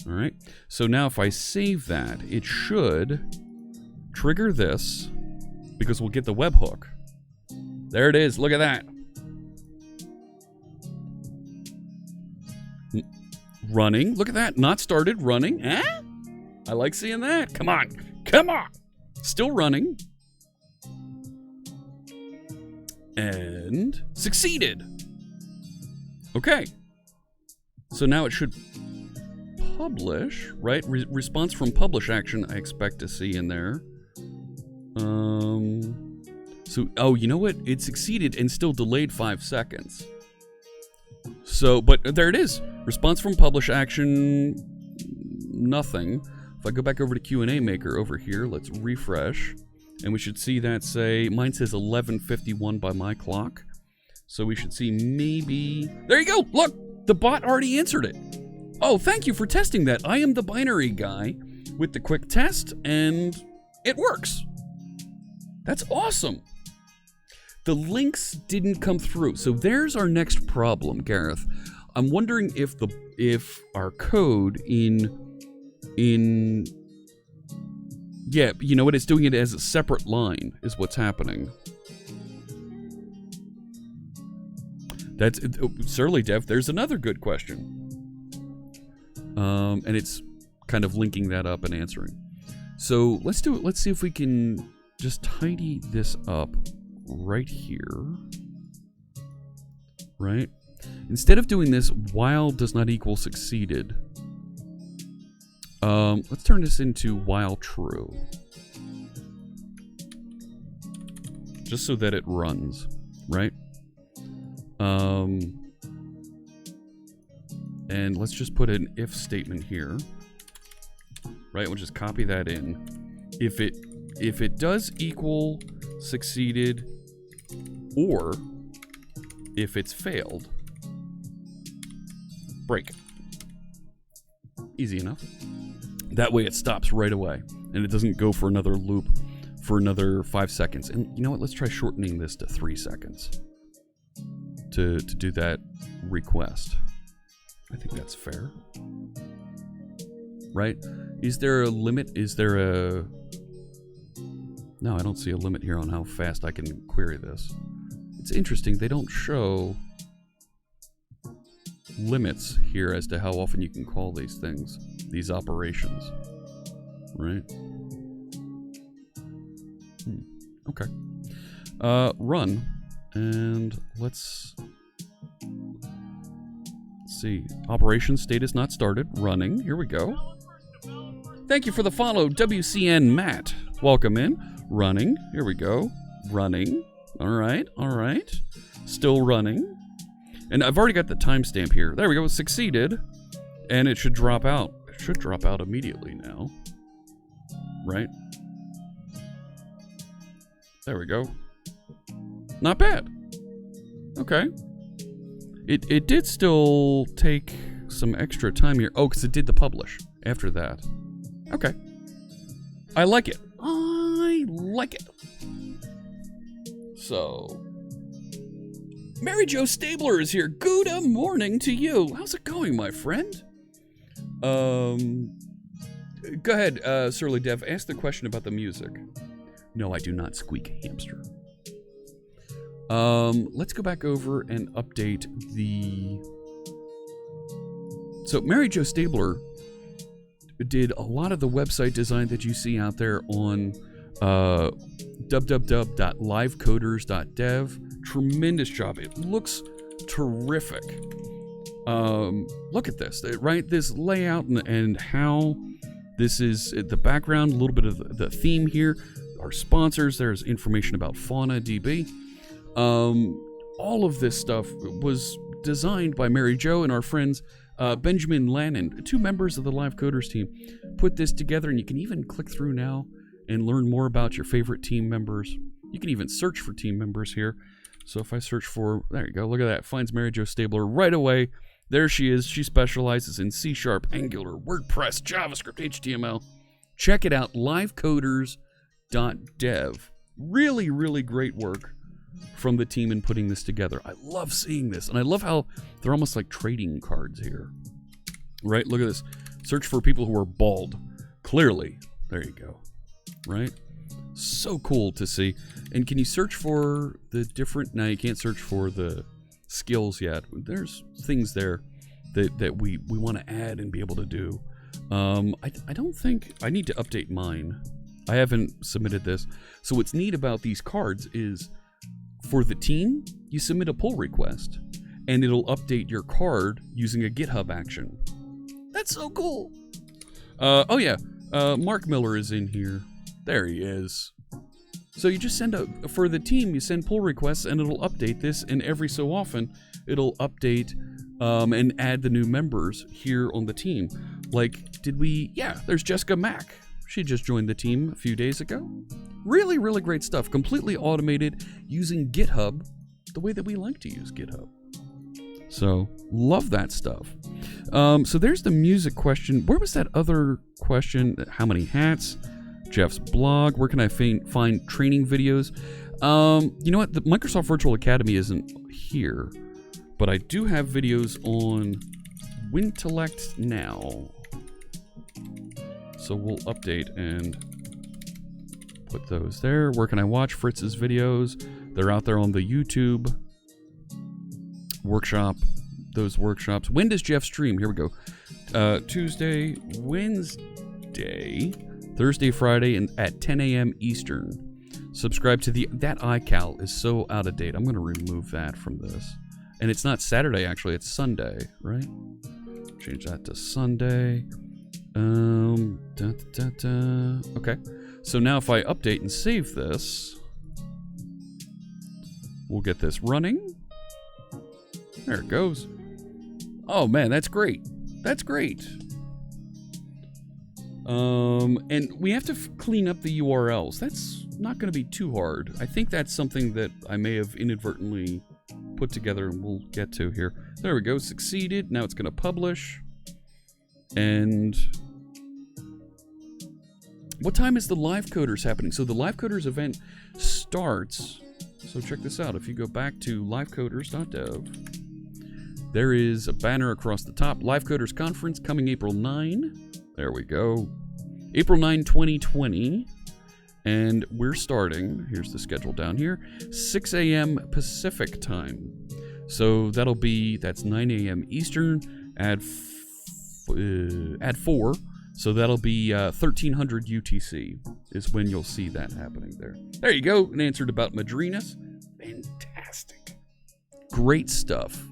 All right. So now if I save that, it should trigger this because we'll get the webhook. There it is. Look at that. Running. Look at that. Not started. Running. Eh? I like seeing that. Come on. Come on. Still running. And succeeded. Okay. So now it should publish, right? Response from publish action I expect to see in there. So, oh, you know what? It succeeded and still delayed 5 seconds. So, but there it is. Response from publish action, nothing. If I go back over to Q&A Maker over here, let's refresh. And we should see that say, mine says 11:51 by my clock. So we should see maybe, there you go. Look, the bot already answered it. Oh, thank you for testing that. I am the binary guy with the quick test, and it works. That's awesome. The links didn't come through. So there's our next problem, Gareth. I'm wondering if our code yeah, you know what? It's doing it as a separate line is what's happening. That's Surly Dev. There's another good question. And it's kind of linking that up and answering. So let's do it. Let's see if we can just tidy this up right here. Right? Instead of doing this while does not equal succeeded, let's turn this into while true. Just so that it runs, right? And let's just put an if statement here. Right, we'll just copy that in. If it does equal succeeded, or if it's failed, break it. Easy enough. That way it stops right away, and it doesn't go for another loop for another 5 seconds. And you know what? Let's try shortening this to 3 seconds to do that request. I think that's fair. Right? Is there a limit? Is there a... No, I don't see a limit here on how fast I can query this. It's interesting. They don't show limits here as to how often you can call these things, these operations. Right? Okay. Run. And let's see. Operation status not started. Running. Here we go. Thank you for the follow, WCN Matt. Welcome in. Running. Here we go. Running. All right. All right. Still running. And I've already got the timestamp here. There we go. Succeeded. And it should drop out. It should drop out immediately now. Right? There we go. Not bad. Okay. It did still take some extra time here. Oh, because it did the publish after that. Okay. I like it. I like it. So, Mary Jo Stabler is here. Good morning to you. How's it going, my friend? Go ahead, Surly Dev. Ask the question about the music. No, I do not squeak hamster. Let's go back over and update the... So, Mary Jo Stabler did a lot of the website design that you see out there on www.livecoders.dev. Tremendous job. It looks terrific. Look at this, right? This layout and how this is the background, a little bit of the theme here. Our sponsors, there's information about FaunaDB. All of this stuff was designed by Mary Jo and our friends Benjamin Lannon, 2 members of the Live Coders team, put this together, and you can even click through now and learn more about your favorite team members. You can even search for team members here. So if I search for, there you go, look at that. Finds Mary Jo Stabler right away. There she is. She specializes in C#, Angular, WordPress, JavaScript, HTML. Check it out, livecoders.dev. Really, really great work from the team in putting this together. I love seeing this, and I love how they're almost like trading cards here. Right? Look at this. Search for people who are bald. Clearly. There you go. Right? So cool to see. And can you search for the different... Now, you can't search for the skills yet. There's things there that we want to add and be able to do. I don't think... I need to update mine. I haven't submitted this. So what's neat about these cards is for the team, you submit a pull request, and it'll update your card using a GitHub action. That's so cool. Oh yeah, Mark Miller is in here. There he is. So you just send for the team, you send pull requests, and it'll update this, and every so often, it'll update and add the new members here on the team. Like, yeah, there's Jessica Mack. She just joined the team a few days ago. Really, really great stuff. Completely automated using GitHub the way that we like to use GitHub. So, love that stuff. So there's the music question. Where was that other question? How many hats? Jeff's blog. Where can I find training videos? You know what? The Microsoft Virtual Academy isn't here. But I do have videos on Wintellect now. So we'll update and put those there. Where can I watch Fritz's videos? They're out there on the YouTube workshop. Those workshops. When does Jeff stream? Here we go. Tuesday, Wednesday, Thursday, Friday, and at 10 a.m. Eastern. Subscribe to that iCal is so out of date. I'm going to remove that from this. And it's not Saturday, actually. It's Sunday, right? Change that to Sunday. Okay. So now if I update and save this, we'll get this running. There it goes. Oh man, that's great. That's great. And we have to clean up the URLs. That's not going to be too hard. I think that's something that I may have inadvertently put together and we'll get to here. There we go. Succeeded. Now it's going to publish. And what time is the Live Coders happening? So the Live Coders event starts. So check this out. If you go back to livecoders.dev, there is a banner across the top. Live Coders Conference coming April 9. There we go. April 9, 2020. And we're starting, here's the schedule down here, 6 a.m. Pacific time. So that's 9 a.m. Eastern, add 4. So that'll be 1300 UTC is when you'll see that happening there. There you go, an answer about Madrinas. Fantastic. Great stuff.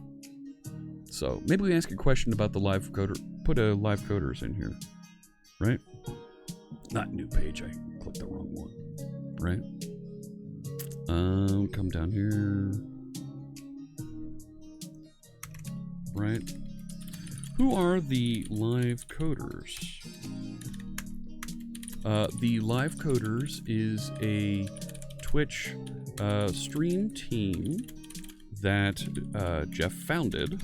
So maybe we ask a question about the live coder. Put a live coders in here, right? Not new page, I clicked the wrong one, right? Come down here, right? Who are the live coders? The live coders is a Twitch stream team that Jeff founded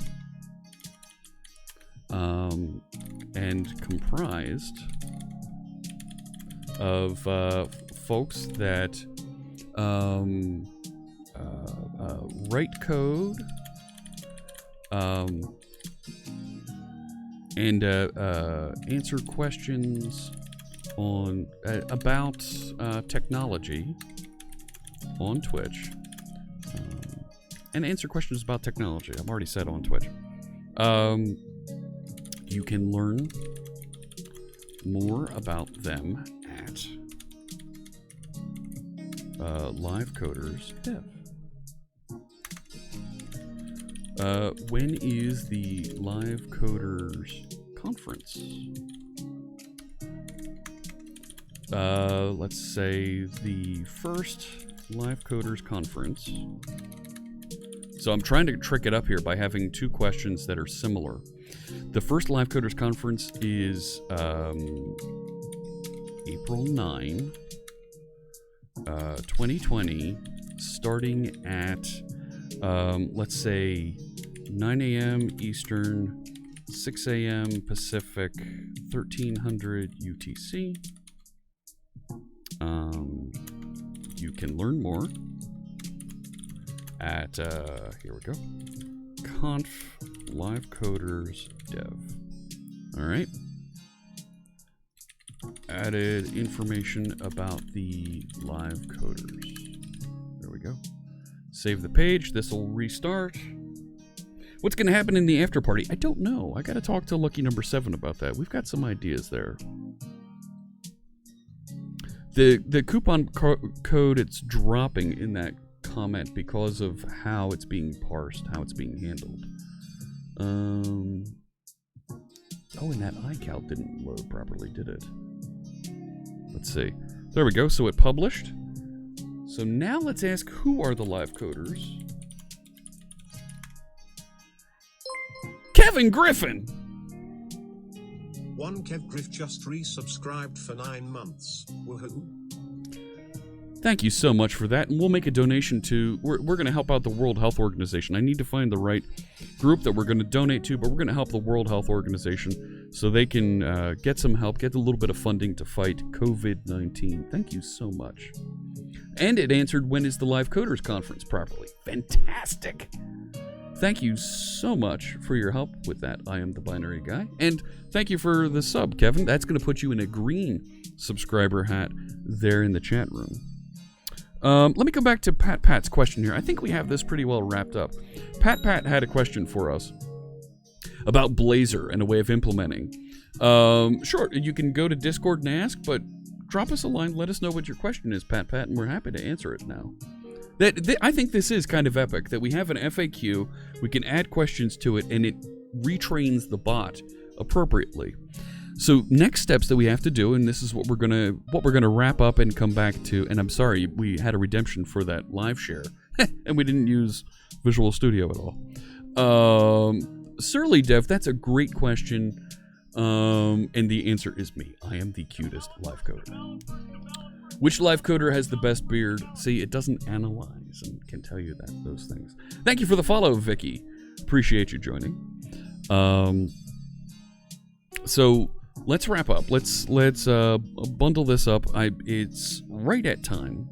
and comprised of folks that write code and answer questions on about technology on Twitch, and answer questions about technology. I've already said on Twitch. You can learn more about them at Live Coders Dev. When is the Live Coders conference? Let's say the first Live Coders conference. So I'm trying to trick it up here by having two questions that are similar. The first Live Coders conference is April 9. 2020, starting at, let's say, 9 a.m. Eastern, 6 a.m. Pacific, 1300 UTC. You can learn more at, here we go, conf live coders dev. All right. Added information about the live coders. There we go. Save the page. This will restart. What's going to happen in the after party? I don't know. I got to talk to Lucky Number 7 about that. We've got some ideas there. The coupon code, it's dropping in that comment because of how it's being parsed, how it's being handled. Oh, and that iCal didn't load properly, did it? Let's see. There we go. So it published. So now let's ask, who are the live coders? Kevin Griffin! One Kev Griff just resubscribed for 9 months. Woohoo. Thank you so much for that, and we'll make a donation to, we're going to help out the World Health Organization. I need to find the right group that we're going to donate to, but we're going to help the World Health Organization so they can get some help, get a little bit of funding to fight COVID-19. Thank you so much. And it answered, when is the Live Coders Conference properly? Fantastic! Thank you so much for your help with that. I am the binary guy. And thank you for the sub, Kevin. That's going to put you in a green subscriber hat there in the chat room. Let me come back to Pat's question here. I think we have this pretty well wrapped up. Pat had a question for us about Blazor and a way of implementing. Sure, you can go to Discord and ask, but drop us a line. Let us know what your question is, Pat, and we're happy to answer it now. I think this is kind of epic, that we have an FAQ, we can add questions to it, and it retrains the bot appropriately. So next steps that we have to do, and this is what we're gonna wrap up and come back to. And I'm sorry, we had a redemption for that live share, and we didn't use Visual Studio at all. Surly Dev, that's a great question, and the answer is me. I am the cutest live coder. Which live coder has the best beard? See, it doesn't analyze and can tell you those things. Thank you for the follow, Vicky. Appreciate you joining. So let's wrap up. Let's bundle this up. It's right at time,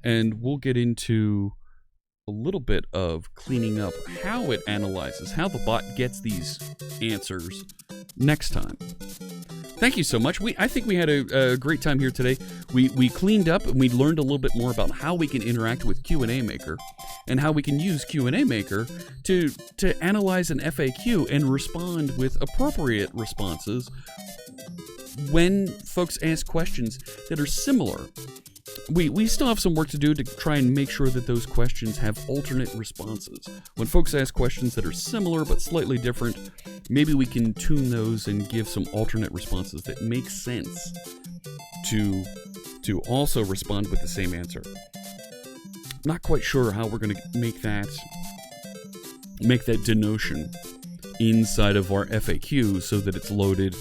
and we'll get into a little bit of cleaning up how it analyzes, how the bot gets these answers next time. Thank you so much. I think we had a great time here today. We cleaned up and we learned a little bit more about how we can interact with Q&A Maker and how we can use Q&A Maker to analyze an FAQ and respond with appropriate responses when folks ask questions that are similar. We still have some work to do to try and make sure that those questions have alternate responses. When folks ask questions that are similar but slightly different, maybe we can tune those and give some alternate responses that make sense to also respond with the same answer. Not quite sure how we're going to make that denotion inside of our FAQ so that it's loaded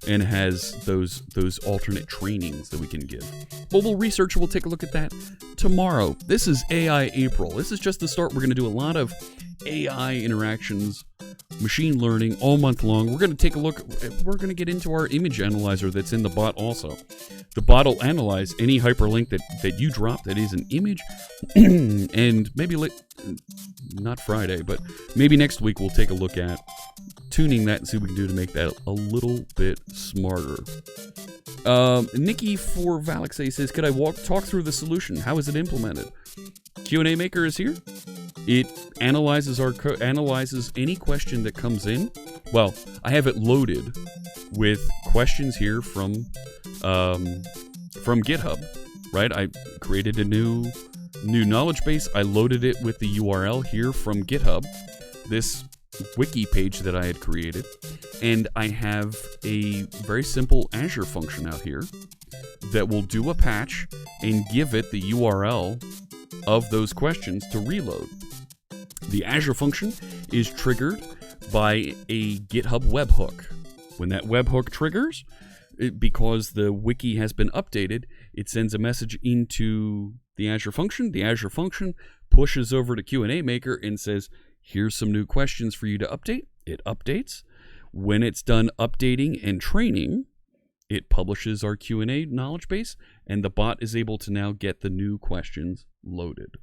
and has those alternate trainings that we can give. But we'll research and we'll take a look at that tomorrow. This is AI April. This is just the start. We're going to do a lot of AI interactions, machine learning all month long. We're going to take a look. We're going to get into our image analyzer that's in the bot also. The bot will analyze any hyperlink that you drop that is an image. And maybe, not Friday, but maybe next week we'll take a look at tuning that and see what we can do to make that a little bit smarter. Nikki for Valixay says, could I talk through the solution? How is it implemented? Q&A Maker is here. It analyzes analyzes any question that comes in. Well, I have it loaded with questions here from GitHub, right? I created a new knowledge base. I loaded it with the URL here from GitHub, this wiki page that I had created, and I have a very simple Azure function out here that will do a patch and give it the URL of those questions to reload. The Azure function is triggered by a GitHub webhook. When that webhook triggers, because the wiki has been updated, It sends a message into the Azure function. The Azure function pushes over to Q&A Maker and says, here's some new questions for you to update. It updates. When it's done updating and training, it publishes our Q&A knowledge base, and the bot is able to now get the new questions loaded.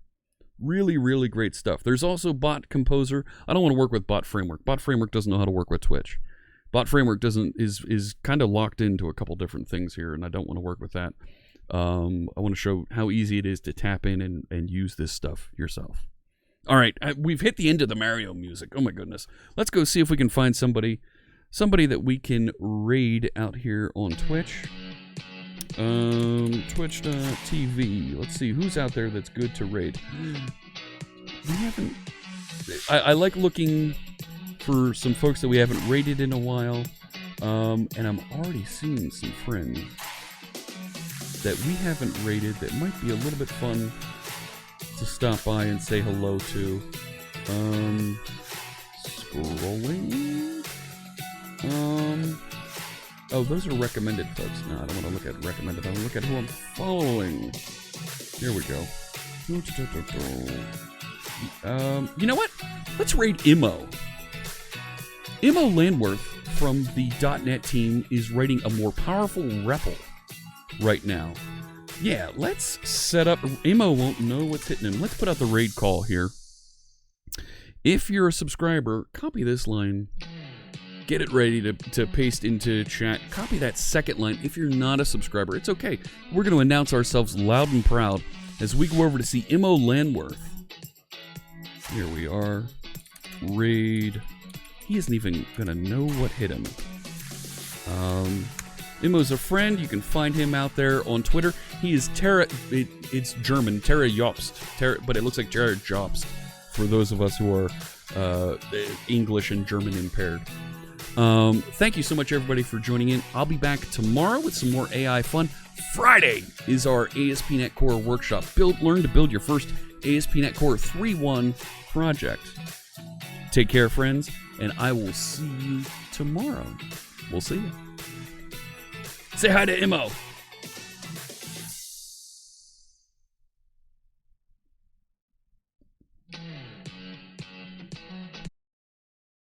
Really, really great stuff. There's also Bot Composer. I don't want to work with Bot Framework. Bot Framework doesn't know how to work with Twitch. Bot Framework is kind of locked into a couple different things here, and I don't want to work with that. I want to show how easy it is to tap in and use this stuff yourself. All right, we've hit the end of the Mario music. Oh my goodness. Let's go see if we can find somebody that we can raid out here on Twitch. Twitch.tv. Let's see who's out there that's good to raid. We haven't. I like looking for some folks that we haven't raided in a while, and I'm already seeing some friends that we haven't raided that might be a little bit fun to stop by and say hello to. Scrolling. Oh, those are recommended folks. No, I don't want to look at recommended. I want to look at who I'm following. Here we go. You know what? Let's raid Immo. Immo Landworth from the .NET team is writing a more powerful REPL right now. Yeah, let's set up. Immo won't know what's hitting him. Let's put out the raid call here. If you're a subscriber, copy this line. Get it ready to paste into chat. Copy that second line. If you're not a subscriber, it's okay. We're going to announce ourselves loud and proud as we go over to see Immo Landworth. Here we are. Raid. He isn't even going to know what hit him. Immo's a friend. You can find him out there on Twitter. He is Terra. It's German. Terra Jobst. But it looks like Terra Jobst for those of us who are English and German impaired. Thank you so much, everybody, for joining in. I'll be back tomorrow with some more AI fun. Friday is our ASP.NET Core workshop. Learn to build your first ASP.NET Core 3.1 project. Take care, friends, and I will see you tomorrow. We'll see you. Say hi to Immo.